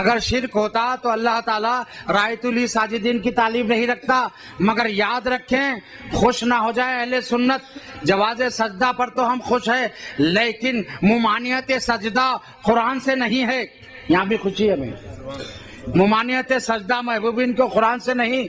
اگر شرک ہوتا تو اللہ تعالیٰ رأیت لی ساجدین کی تعلیم نہیں رکھتا۔ مگر یاد رکھیں، خوش نہ ہو جائے اہل سنت، جواز سجدہ پر تو ہم خوش ہیں، لیکن ممانعت سجدہ قرآن سے نہیں ہے۔ یہاں بھی خوشی ہے ہمیں، ممانعت سجدہ محبوبین کو قرآن سے نہیں،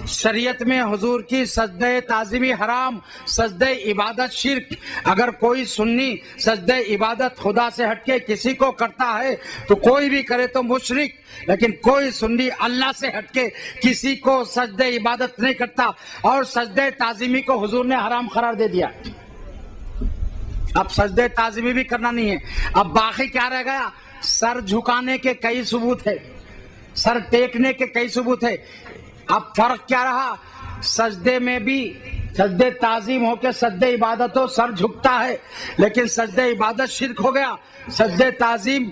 شریعت میں حضور کی سجدہ تعظیمی حرام، سجدہ عبادت شرک۔ اگر کوئی سنی سجدہ عبادت خدا سے ہٹ کے کسی کو کرتا ہے تو کوئی بھی کرے تو مشرک، لیکن کوئی سنی اللہ سے ہٹ کے کسی کو سجدہ عبادت نہیں کرتا، اور سجدہ تعظیمی کو حضور نے حرام قرار دے دیا۔ اب سجدہ تعظیمی بھی کرنا نہیں ہے، اب باقی کیا رہ گیا؟ سر جھکانے کے کئی ثبوت ہے، سر ٹیکنے کے کئی ثبوت ہے۔ اب فرق کیا رہا؟ سجدے میں بھی سجدے تعظیم ہو کے سجدے عبادت ہو سر جھکتا ہے، لیکن سجدے عبادت شرک ہو گیا، سجدے تعظیم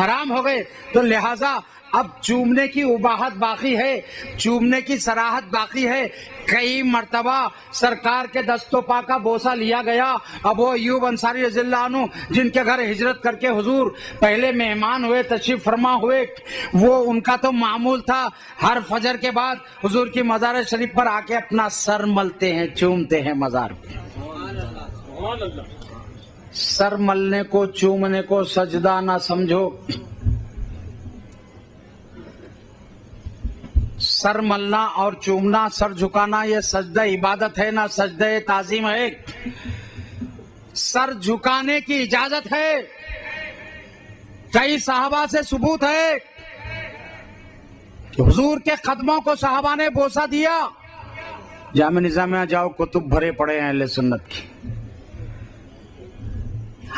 حرام ہو گئے، تو لہٰذا اب چومنے کی اباحت باقی ہے، چومنے کی صراحت باقی ہے۔ کئی مرتبہ سرکار کے دست و پا کا بوسہ لیا گیا۔ ابو ایوب انصاری رضی اللہ عنہ جن کے گھر ہجرت کر کے حضور پہلے مہمان ہوئے، تشریف فرما ہوئے، وہ ان کا تو معمول تھا ہر فجر کے بعد حضور کی مزار شریف پر آ کے اپنا سر ملتے ہیں، چومتے ہیں مزار پہ۔ سر ملنے کو چومنے کو سجدہ نہ سمجھو، سر ملنا اور چومنا، سر جھکانا یہ سجدہ عبادت ہے، نہ سجدہ تعظیم ہے۔ سر جھکانے کی اجازت ہے، کئی صحابہ سے ثبوت ہے کہ حضور کے قدموں کو صحابہ نے بوسہ دیا۔ جامع نظامیہ جاؤ، کتب بھرے پڑے ہیں اہل سنت کی۔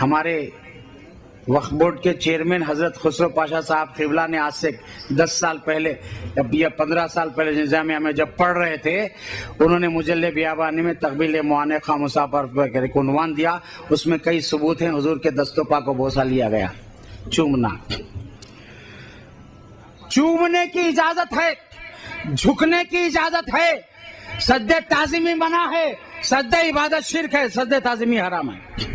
ہمارے وقف بورڈ کے چیئرمین حضرت خسرو پاشا صاحب قبلہ نے آج سے 10 سال پہلے یا 15 سال پہلے نظامیہ میں جب پڑھ رہے تھے، انہوں نے مجلے بیابانی میں تقبیل معانقہ مسافر پر عنوان دیا، اس میں کئی ثبوت ہیں حضور کے دست و پا کو بوسہ لیا گیا۔ چومنا، چومنے کی اجازت ہے، جھکنے کی اجازت ہے، سجدہ تعظیمی منع ہے، سجدہ عبادت شرک ہے، سجدہ تعظیمی حرام ہے۔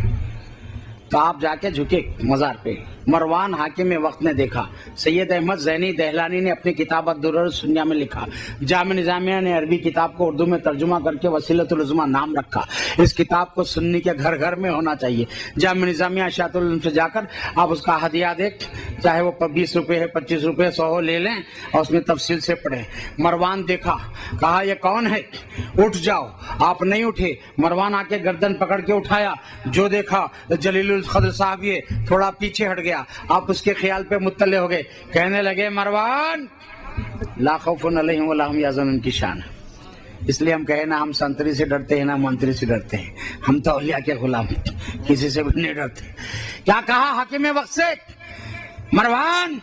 تو آپ جا کے جھکے مزار پہ۔ مروان حاکم وقت نے دیکھا، سید احمد زینی دہلانی نے اپنی کتاب الدرر السنیہ میں لکھا، جامع نظامیہ نے عربی کتاب کو اردو میں ترجمہ کر کے وسیلۃ العظمیٰ نام رکھا۔ اس کتاب کو سنی کے گھر گھر میں ہونا چاہیے۔ جامع نظامیہ اشاعت العلم سے جا کر آپ اس کا ہدیہ دیکھ، چاہے وہ 20 روپے ہے، 25 روپے، 100 لے لیں اور اس میں تفصیل سے پڑھیں۔ مروان دیکھا، کہا یہ کون ہے؟ اٹھ جاؤ۔ آپ نہیں اٹھے، مروان آ کے گردن پکڑ کے اٹھایا، جو دیکھا جلیل القدر صاحب، یہ تھوڑا پیچھے ہٹ گیا۔ آپ اس کے خیال پہ مطلع ہو گئے، کہنے لگے مروان لا خوف علیہم ولا هم یحزنون کی شان۔ اس لیے ہم کہیں نہ ہم سنتری سے ڈرتے ہیں نہ منتری سے ڈرتے ہیں، ہم تو اولیاء کے غلام ہیں، کسی سے بھی نہیں ڈرتے۔ کیا کہا حاکم وقت سے؟ مروان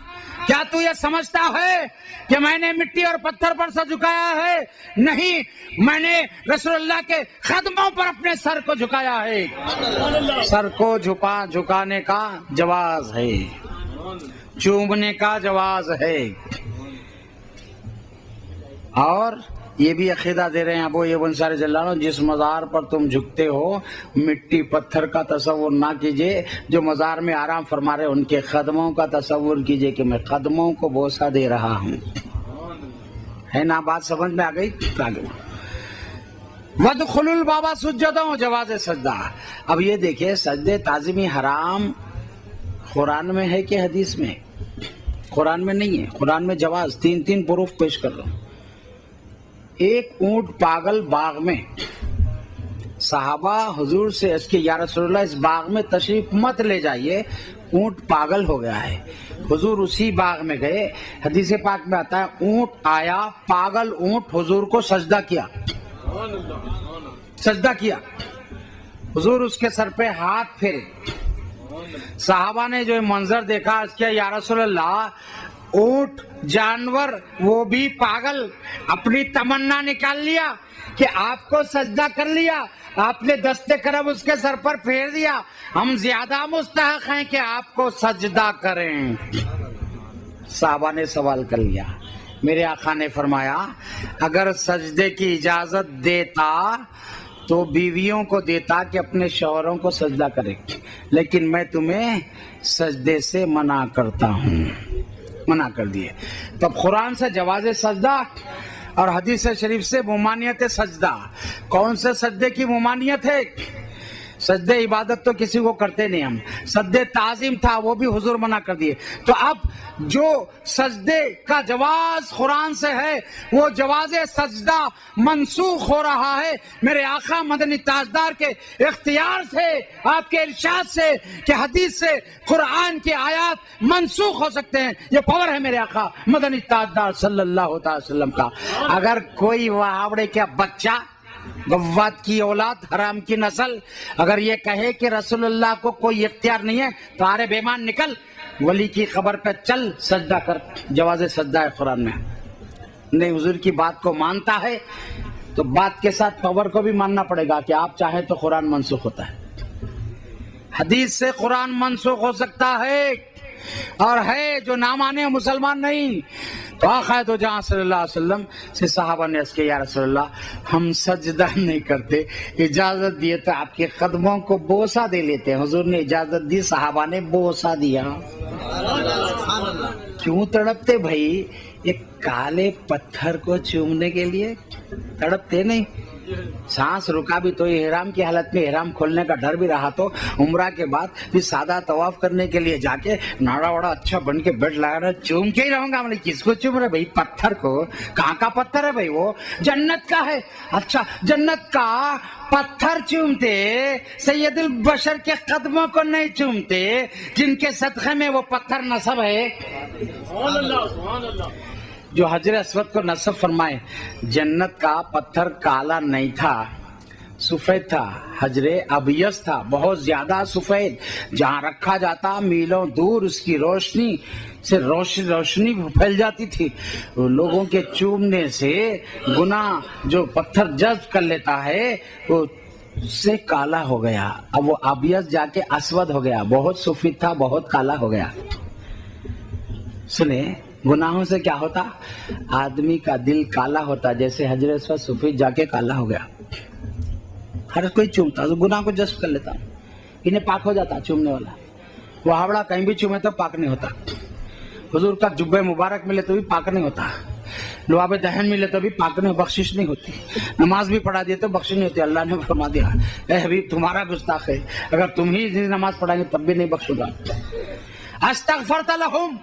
کیا تو یہ سمجھتا ہے کہ میں نے مٹی اور پتھر پر سر جھکایا ہے؟ نہیں، میں نے رسول اللہ کے قدموں پر اپنے سر کو جھکایا ہے۔ سر کو جھکانے کا جواز ہے، چومنے کا جواز ہے۔ اور یہ بھی عقیدہ دے رہے ہیں ابو ایوب انصاری رضی اللہ عنہ، جس مزار پر تم جھکتے ہو مٹی پتھر کا تصور نہ کیجئے، جو مزار میں آرام فرما رہے ان کے قدموں کا تصور کیجئے کہ میں قدموں کو بوسہ دے رہا ہوں۔ ہے نا بات سمجھ میں آ گئی؟ وَادْخُلُوا الْبَابَ سُجَّدًا، جواز سجدہ۔ اب یہ دیکھیں، سجدے تعظیمی حرام قرآن میں ہے کہ حدیث میں؟ قرآن میں نہیں ہے، قرآن میں جواز۔ تین پروف پیش کر رہا ہوں۔ ایک اونٹ پاگل باغ میں، صحابہ حضور سے اس کے یا رسول اللہ اس باغ میں تشریف مت لے جائیے، اونٹ پاگل ہو گیا ہے۔ حضور اسی باغ میں گئے، حدیث پاک میں آتا ہے اونٹ آیا، پاگل اونٹ حضور کو سجدہ کیا، سجدہ کیا۔ حضور اس کے سر پہ ہاتھ پھیرے. صحابہ نے جو منظر دیکھا اس کے یا رسول اللہ اونٹ جانور وہ بھی پاگل اپنی تمنا نکال لیا کہ آپ کو سجدہ کر لیا, آپ نے دست کرم اس کے سر پر پھیر دیا, ہم زیادہ مستحق ہیں کہ آپ کو سجدہ کریں. صحابہ نے سوال کر لیا. میرے آقا نے فرمایا اگر سجدے کی اجازت دیتا تو بیویوں کو دیتا کہ اپنے شوہروں کو سجدہ کرے, لیکن میں تمہیں سجدے سے منع کرتا ہوں. منع کر دیے. تب قرآن سے جواز سجدہ اور حدیث شریف سے ممانعت سجدہ. کون سے سجدے کی ممانعت ہے؟ سجدے عبادت تو کسی کو کرتے نہیں ہم, سجدے تعظیم تھا وہ بھی حضور منع کر دیے. تو اب جو سجدے کا جواز قرآن سے ہے وہ جواز سجدہ منسوخ ہو رہا ہے میرے آقا مدنی تاجدار کے اختیار سے, آپ کے ارشاد سے کہ حدیث سے قرآن کی آیات منسوخ ہو سکتے ہیں. یہ پاور ہے میرے آقا مدنی تاجدار صلی اللہ علیہ وسلم کا. اگر کوئی وہاوڑے کا بچہ غوات کی اولاد حرام کی نسل اگر یہ کہے کہ رسول اللہ کو کوئی اختیار نہیں ہے تو آرے بیمان نکل, ولی کی خبر پہ چل سجدہ کر. جواز سجدہ ہے قرآن میں. نہیں حضور کی بات کو مانتا ہے تو بات کے ساتھ پاور کو بھی ماننا پڑے گا کہ آپ چاہیں تو قرآن منسوخ ہوتا ہے. حدیث سے قرآن منسوخ ہو سکتا ہے اور ہے جو نہ مانے مسلمان نہیں. تو آقا تو جہاں صلی اللہ علیہ وسلم سے صحابہ نے اس کے یا رسول اللہ ہم سجدہ نہیں کرتے, اجازت دیے تو آپ کے قدموں کو بوسہ دے لیتے ہیں. حضور نے اجازت دی, صحابہ نے بوسہ دیا. کیوں تڑپتے بھائی ایک کالے پتھر کو چومنے کے لیے؟ تڑپتے نہیں. سانس رکا بھی تو احرام کی حالت میں احرام کھولنے کا ڈر بھی رہا تو عمرہ کے بعد پھر سادہ طواف کرنے کے لیے جا کے ناڑا وڑا اچھا بن کے بیٹھ لگا رہا, چوم کے ہی رہوں گا. کس کو چوم رہے بھائی؟ پتھر کو. کہاں کا پتھر ہے بھائی؟ وہ جنت کا ہے. اچھا جنت کا پتھر چومتے, سید البشر کے قدموں کو نہیں چومتے جن کے صدقے میں وہ پتھر نصب ہے. جو حجر اسود کو نصب فرمائے, جنت کا پتھر کالا نہیں تھا, سفید تھا. حجر ابیض تھا, بہت زیادہ سفید. جہاں رکھا جاتا میلوں دور اس کی روشنی سے روشنی پھیل جاتی تھی. لوگوں کے چومنے سے گناہ جو پتھر جذب کر لیتا ہے وہ سے کالا ہو گیا. اب وہ ابیض جا کے اسود ہو گیا, بہت سفید تھا بہت کالا ہو گیا. سنیں گناہوں سے کیا ہوتا؟ آدمی کا دل کالا ہوتا, جیسے حجر اسود سفید جا کے کالا ہو گیا. ہر کوئی چومتا تو گناہ کو جذب کر لیتا, انہیں پاک ہو جاتا چومنے والا. وہ ہاوڑا کہیں بھی چومے تو پاک نہیں ہوتا. حضور کا جبہ مبارک ملے تو بھی پاک نہیں ہوتا, لعاب دہن ملے تو بھی پاک نہیں, بخشش نہیں ہوتی. نماز بھی پڑھا دیے تو بخشش نہیں ہوتی. اللہ نے فرما دیا اے حبیب تمہارا گستاخ ہے, اگر تم ہی نماز پڑھائیں گے تب بھی نہیں بخشوں گا. استغفرت لہم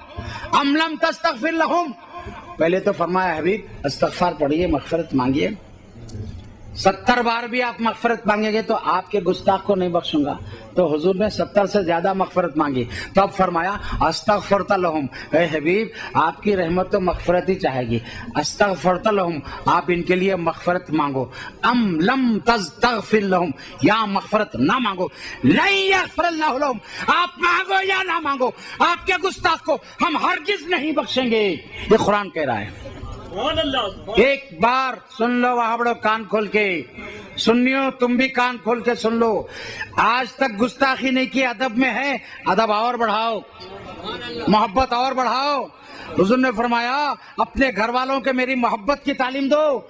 ام لم تستغفر لہم, پہلے تو فرمایا حبیب استغفار پڑھیے, مغفرت مانگیے. 70 بار بھی آپ مغفرت مانگیں گے تو آپ کے گستاخ کو نہیں بخشوں گا. تو حضور نے 70 سے زیادہ مغفرت مانگی. تو اب فرمایا استغفرت لہم, اے حبیب آپ کی رحمت تو مغفرت ہی چاہے گی. استغفرت لہم, آپ ان کے لیے مغفرت مانگو. ام لم تستغفر لہم, یا مغفرت نہ مانگو. لن یغفر اللہ لہم, آپ مانگو یا نہ مانگو آپ کے گستاخ کو ہم ہرگز نہیں بخشیں گے. یہ قرآن کہہ رہا ہے. ایک بار سن لو وہاں کان کھول کے, سنیو تم بھی کان کھول کے سن لو. آج تک گستاخی نہیں کی, ادب میں ہے, ادب اور بڑھاؤ, محبت اور بڑھاؤ. حضور نے فرمایا اپنے گھر والوں کے میری محبت کی تعلیم دو,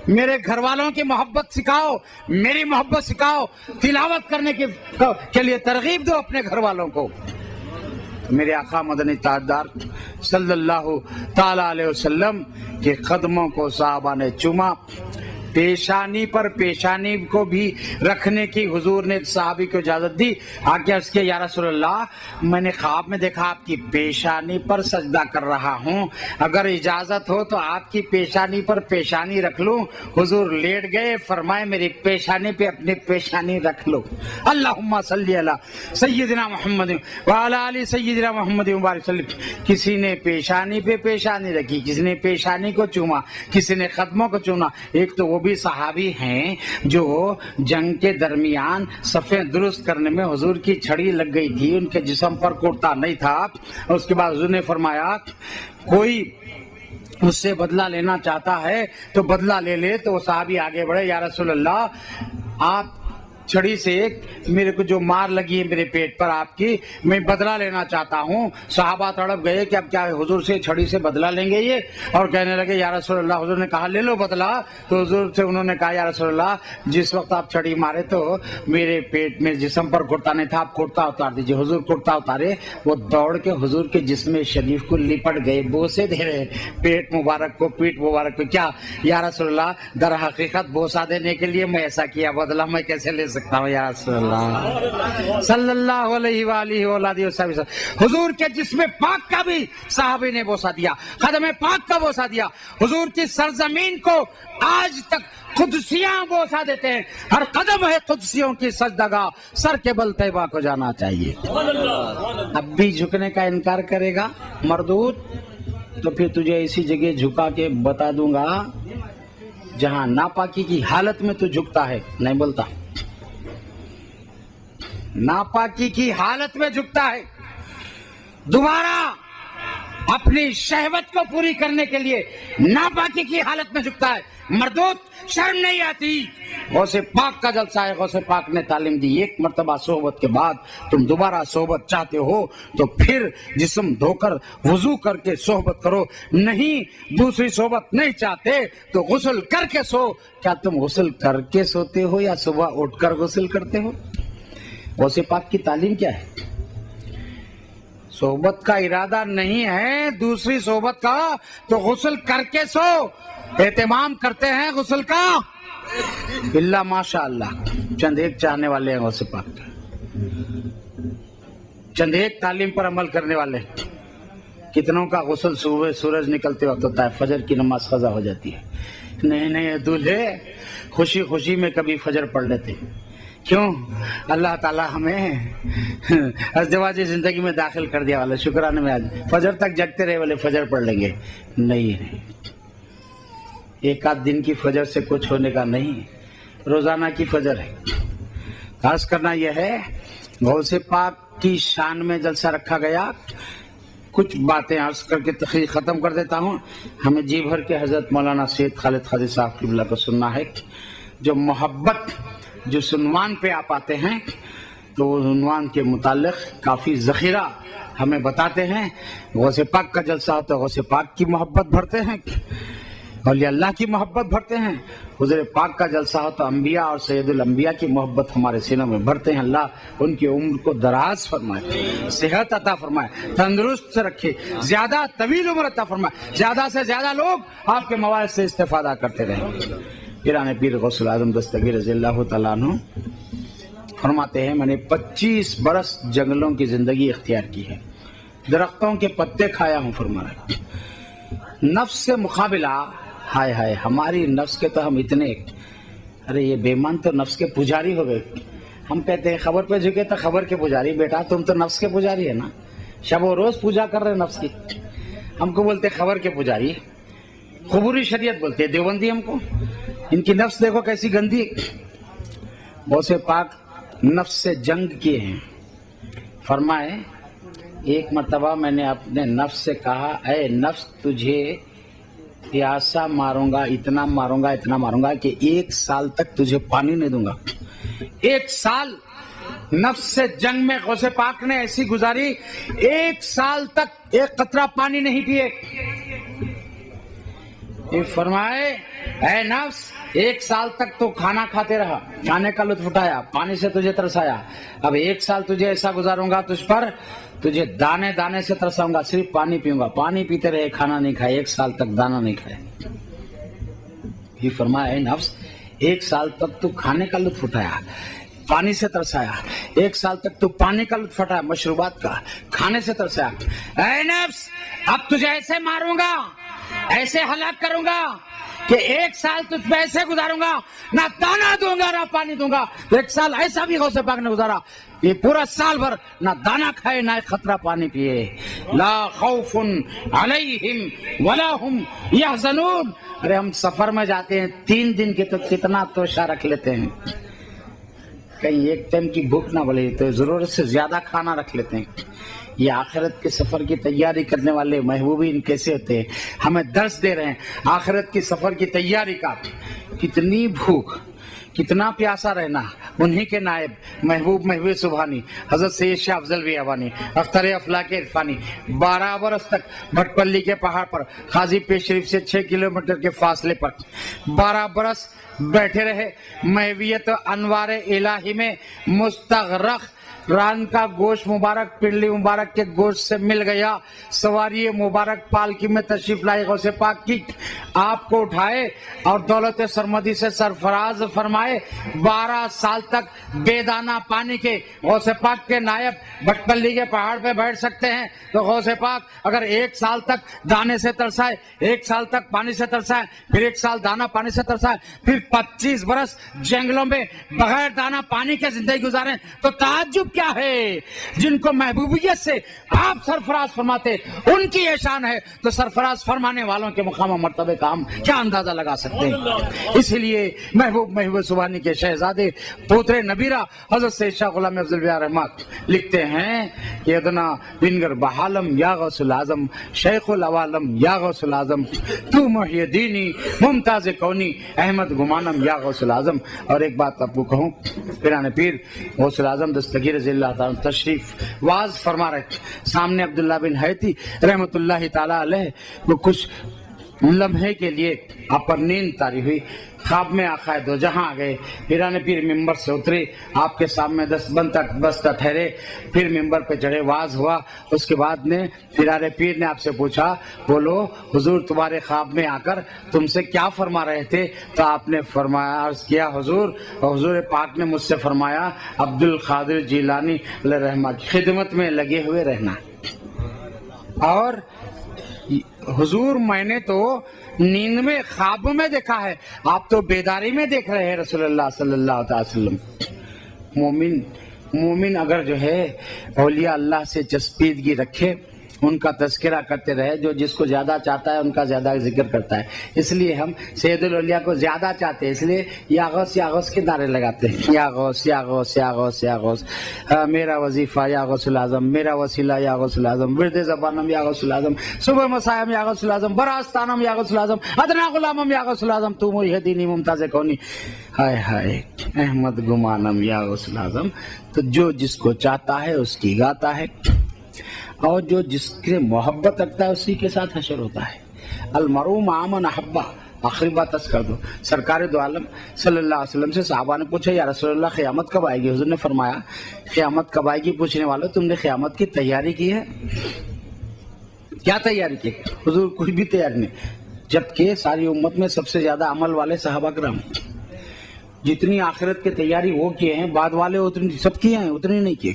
میرے گھر والوں کی محبت سکھاؤ, میری محبت سکھاؤ, تلاوت کرنے کے لیے ترغیب دو اپنے گھر والوں کو. میرے آقا مدنی تاجدار صلی اللہ تعالی علیہ وسلم کے قدموں کو صحابہ نے چوما. پیشانی پر پیشانی کو بھی رکھنے کی حضور نے صحابی کو اجازت دی. آگے اس کے یا رسول اللہ میں نے خواب میں دیکھا آپ کی پیشانی پر سجدہ کر رہا ہوں, اگر اجازت ہو تو آپ کی پیشانی پر پیشانی رکھ لوں. حضور لیٹ گئے, فرمائے میری پیشانی پہ اپنی پیشانی رکھ لو. اللہم صلی علی سیدنا محمد وعلی آل سیدنا محمد وبارک وسلم. کسی نے پیشانی پہ پیشانی رکھی, کسی نے پیشانی کو چوما, کسی نے قدموں کو چوما. ایک تو وہ بھی صحابی ہیں جو جنگ کے درمیان صفیں درست کرنے میں حضور کی چھڑی لگ گئی تھی، ان کے جسم پر کرتا نہیں تھا، اس کے بعد حضور نے فرمایا کوئی اس سے بدلہ لینا چاہتا ہے تو بدلہ لے لے، تو وہ صحابی آگے بڑھے، یا رسول اللہ آپ چھڑی سے میرے کو جو مار لگی ہے میرے پیٹ پر آپ کی، میں بدلہ لینا چاہتا ہوں۔ صحابہ تڑپ گئے کہ اب کیا حضور سے چھڑی سے بدلہ لیں گے یہ، اور کہنے لگے یا رسول اللہ، حضور نے کہا لے لو بدلہ، تو حضور سے انہوں نے کہا یا رسول اللہ جس وقت آپ چھڑی مارے تو میرے پیٹ میں جسم پر کرتا نہیں تھا، آپ کرتا اتار دیجئے۔ حضور کرتا اتارے، وہ دوڑ کے حضور کے جسم شریف کو لپٹ گئے، بوسے دے رہے پیٹ مبارک کو، پیٹ مبارک کو۔ کیا یا رسول اللہ در حقیقت بوسہ دینے کے لیے میں ایسا کیا، بدلہ میں کیسے لے سکتا ہوں یا رسول اللہ صلی اللہ علیہ وآلہ وآلہ وسلم۔ حضور کے جسم پاک کا بھی صحابی نے بوسہ دیا، قدم پاک کا بوسہ دیا۔ حضور کی سرزمین کو آج تک قدسیاں بوسہ دیتے ہیں، ہر قدم ہے قدسیوں کی سجدگاہ، سر کے بل طیبہ کو جانا چاہیے۔ اب بھی جھکنے کا انکار کرے گا مردود، تو پھر تجھے اسی جگہ جھکا کے بتا دوں گا جہاں ناپاکی کی حالت میں تو جھکتا ہے، نہیں بولتا، ناپاکی کی حالت میں جھکتا ہے، دوبارہ اپنی شہوت کو پوری کرنے کے لیے ناپاکی کی حالت میں جھکتا ہے۔ مردود شرم نہیں آتی؟ غوث پاک کا جلسہ ہے، غوث پاک نے تعلیم دی ایک مرتبہ صحبت کے بعد تم دوبارہ صحبت چاہتے ہو تو پھر جسم دھو کر وضو کر کے صحبت کرو، نہیں دوسری صحبت نہیں چاہتے تو غسل کر کے سو۔ کیا تم غسل کر کے سوتے ہو یا صبح اٹھ کر غسل کرتے ہو؟ غوث پاک کی تعلیم کیا ہے؟ صحبت کا ارادہ نہیں ہے دوسری صحبت کا تو غسل کر کے سو۔ اہتمام کرتے ہیں غسل کا اللہ ماشاء اللہ، چند ایک چاہنے والے ہیں غوث پاک، چند ایک تعلیم پر عمل کرنے والے، کتنوں کا غسل صبح سورج نکلتے وقت ہوتا ہے، فجر کی نماز قضا ہو جاتی ہے۔ نہیں دولہے خوشی خوشی میں کبھی فجر پڑھ لیتے، کیوں؟ اللہ تعالیٰ ہمیں ازدواجی زندگی میں داخل کر دیا والے، شکرانے میں آج فجر تک جگتے رہے والے فجر پڑھ لیں گے، نہیں ایک آدھ دن کی فجر سے کچھ ہونے کا نہیں، روزانہ کی فجر ہے۔ خاص کرنا یہ ہے غوث پاک کی شان میں جلسہ رکھا گیا۔ کچھ باتیں عرض کر کے تقریر ختم کر دیتا ہوں۔ ہمیں جی بھر کے حضرت مولانا سید خالد قادری صاحب قبلہ کو سننا ہے، جو محبت جس عنوان پہ آپ آتے ہیں تو اس عنوان کے متعلق کافی ذخیرہ ہمیں بتاتے ہیں۔ غوث پاک کا جلسہ ہوتا ہے، غوث پاک کی محبت بھرتے ہیں، اولیاء اللہ کی محبت بھرتے ہیں۔ حضور پاک کا جلسہ ہو تو انبیاء اور سید الانبیاء کی محبت ہمارے سینوں میں بھرتے ہیں۔ اللہ ان کی عمر کو دراز فرمائے، صحت عطا فرمائے، تندرست سے رکھے، زیادہ طویل عمر عطا فرمائے، زیادہ سے زیادہ لوگ آپ کے مواعظ سے استفادہ کرتے رہیں۔ پیران پیر غوث العظم دستگیر رضی اللہ تعالیٰ عنہ فرماتے ہیں میں نے 25 برس جنگلوں کی زندگی اختیار کی ہے، درختوں کے پتے کھایا ہوں، فرما رہے نفس سے مقابلہ، ہائے ہائے ہماری نفس کے تو ہم اتنے، ارے یہ بے ایمان تو نفس کے پجاری ہو گئے۔ ہم کہتے ہیں خبر پہ جھکے تو خبر کے پجاری، بیٹا تم تو نفس کے پجاری ہے نا، شب و روز پوجا کر رہے نفس کی، ہم کو بولتے خبر کے پجاری، قبوری شریعت بولتے دیوبندی ہم کو، ان کی نفس دیکھو کیسی گندی۔ غوث پاک نفس سے جنگ کیے ہیں، فرمائے ایک مرتبہ میں نے اپنے نفس سے کہا اے نفس تجھے پیاسا ماروں گا، اتنا ماروں گا اتنا ماروں گا کہ 1 سال تک تجھے پانی نہیں دوں گا۔ 1 سال نفس سے جنگ میں غوث پاک نے ایسی گزاری، 1 سال تک ایک قطرہ پانی نہیں پیے۔ فرمائے اے نفس 1 سال تک تو کھانا کھاتے رہا، کھانے کا لطف اٹھایا، پانی سے تجھے ترسایا، اب 1 سال تجھے ایسا گزاروں گا تجھ پر، تجھے دانے دانے سے ترساؤں گا، صرف پانی پیوں گا، پانی پیتے رہے، کھانا نہیں کھائے، 1 سال تک دانا نہیں کھائے۔ یہ فرمایا اے نفس 1 سال تک تو کھانے کا لطف اٹھایا، پانی سے ترسایا، 1 سال تک تو پانی کا لطف اٹھایا، مشروبات کا، کھانے سے ترسایا، اے نفس اب تجھے ایسے ماروں گا، ایسے ہلاک کروں گا کہ 1 سال تجھ پہ ایسے گزاروں گا، نہ دانا دوں گا نہ پانی دوں گا. تو 1 سال ایسا بھی غوث پاک نے گزارا، یہ پورا سال بھر نہ دانا کھائے نہ خطرہ پانی پیے. لا خوف علیہم ولا ہم یحزنون. ارے ہم سفر میں جاتے ہیں 3 دن کے تو کتنا توشہ رکھ لیتے ہیں، کہیں ایک ٹائم کی بھوک نہ بڑھے تو ضرورت سے زیادہ کھانا رکھ لیتے ہیں. یہ آخرت کے سفر کی تیاری کرنے والے محبوبین کیسے ہوتے ہیں، ہمیں درس دے رہے ہیں آخرت کی سفر کی تیاری کا. کتنی بھوک، کتنا پیاسا رہنا. انہی کے نائب محبوب سبحانی حضرت سید شاہ افضل بیابانی اختر افلاک عرفانی 12 برس تک بھٹپلی کے پہاڑ پر قاضی پیش شریف سے 6 کلومیٹر کے فاصلے پر 12 برس بیٹھے رہے. محویت انوار الہی میں مستغرق. ران کا گوشت مبارک پنڈلی مبارک کے گوشت سے مل گیا. سواری مبارک پالکی میں تشریف لائے غوث پاک کی، آپ کو اٹھائے اور دولت سرمدی سے سرفراز فرمائے. 12 سال تک بے دانہ پانی کے غوث پاک کے نائب بھٹپلی کے پہاڑ پہ بیٹھ سکتے ہیں، تو غوث پاک اگر 1 سال تک دانے سے ترسائے، 1 سال تک پانی سے ترسائے، پھر 1 سال دانا پانی سے ترسائے، پھر 25 برس جنگلوں میں بغیر دانا پانی کے زندگی گزاریں، تو تعجب کیا ہے. جن کو محبوبیت سے آپ سرفراز فرماتے ان کی یہ شان ہے، تو سرفراز فرمانے والوں کے مقام و مرتبے کا ہم کیا اندازہ لگا سکتے ہیں. اس لیے محبوب سبحانی کے شہزادے پوترے نبیرہ حضرت سید شاہ غلام افضل بیاں رحمت لکھتے ہیں کہ ادنا بنگر بحالم یا غوث العظم شیخ العوالم یا غوث العظم تو محی دینی ممتاز کونی احمد گمانم یا غوث العظم. اور ایک بات آپ کو کہوں، پیران پیر غوث العظم دستگیر رضی اللہ تعالیٰ تشریف واز فرما رہے تھے. سامنے عبداللہ بن حیتی رحمت اللہ تعالیٰ علیہ وہ کچھ لمحے کے لیے آپ پر نیند طاری ہوئی. خواب میں آقا دو جہاں آ گئے. پیران پیر ممبر سے اترے، آپ کے سامنے 10 بستہ ٹھہرے، پھر ممبر پہ چڑھے، واز ہوا. اس کے بعد نے پیران پیر نے آپ سے پوچھا، بولو حضور تمہارے خواب میں آ کر تم سے کیا فرما رہے تھے؟ تو آپ نے فرمایا، عرض کیا حضور، اور حضور پاک نے مجھ سے فرمایا عبد القادر جیلانی علیہ رحمہ کی خدمت میں لگے ہوئے رہنا. اور حضور میں نے تو نیند میں خواب میں دیکھا ہے، آپ تو بیداری میں دیکھ رہے ہیں رسول اللہ صلی اللہ علیہ وسلم. مومن اگر جو ہے اولیاء اللہ سے چسپیدگی رکھے، ان کا تذکرہ کرتے رہے، جو جس کو زیادہ چاہتا ہے ان کا زیادہ ذکر کرتا ہے. اس لیے ہم سید الاولیاء کو زیادہ چاہتے ہیں، اس لیے یا غوث کے نعرے لگاتے ہیں. یا غوث یا غوث یا غوث یا غوث، میرا وظیفہ یا غوث العظم، میرا وسیلہ یا غوث العظم، ورد زبانم یا غوث العظم، صبح مسائم یا غوث العظم، براستانم یا غوث العظم، ادنا غلامم یا غوث العظم، تو محی دینی ممتاز کونی ہائے ہائے احمد گمانم یا غوث العظم. تو جو جس کو چاہتا ہے اس کی گاتا ہے، اور جو جس کے محبت رکھتا ہے اسی کے ساتھ حشر ہوتا ہے. المرء مع من احب. آخری بات عرض کر دو، سرکار دو عالم صلی اللہ علیہ وسلم سے صحابہ نے پوچھا، یا رسول اللہ قیامت کب آئے گی؟ حضور نے فرمایا، قیامت کب آئے گی پوچھنے والوں، تم نے قیامت کی تیاری کی ہے؟ کیا تیاری کی؟ حضور کوئی بھی تیاری نہیں، جبکہ ساری امت میں سب سے زیادہ عمل والے صحابہ کرام، جتنی آخرت کی تیاری وہ کیے ہیں، بعد والے اتنی سب کیے ہیں، اتنی نہیں کیے.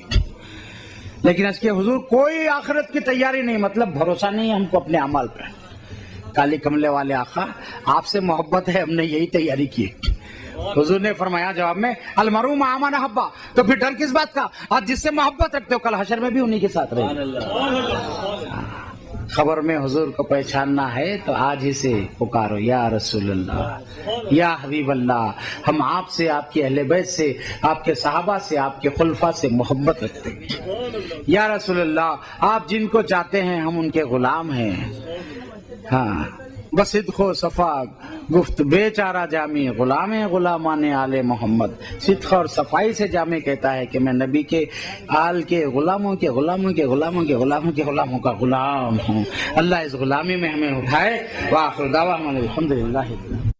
لیکن اس کے حضور کوئی آخرت کی تیاری نہیں، مطلب بھروسہ نہیں ہم کو اپنے عمل پر. کالی کملے والے آقا، آپ سے محبت ہے، ہم نے یہی تیاری کی. حضور نے فرمایا جواب میں، المرء مع من احب. تو پھر ڈر کس بات کا؟ آج جس سے محبت رکھتے ہو کل حشر میں بھی انہی کے ساتھ رہے. خبر میں حضور کو پہچاننا ہے تو آج ہی سے پکارو، یا رسول اللہ، یا حبیب اللہ. ہم آپ سے، آپ کی اہل بیت سے، آپ کے صحابہ سے، آپ کے خلفاء سے محبت رکھتے ہیں. یا رسول اللہ، آپ جن کو چاہتے ہیں ہم ان کے غلام ہیں. ہاں، بصدق و صفا گفت بے چارہ جامی، غلام غلامان آل محمد. صدق اور صفائی سے جامع کہتا ہے کہ میں نبی کے آل کے غلاموں کے غلاموں کے غلاموں کے غلاموں کے غلاموں کا غلام ہوں. اللہ اس غلامی میں ہمیں اٹھائے. وآخر دعوانا الحمدللہ.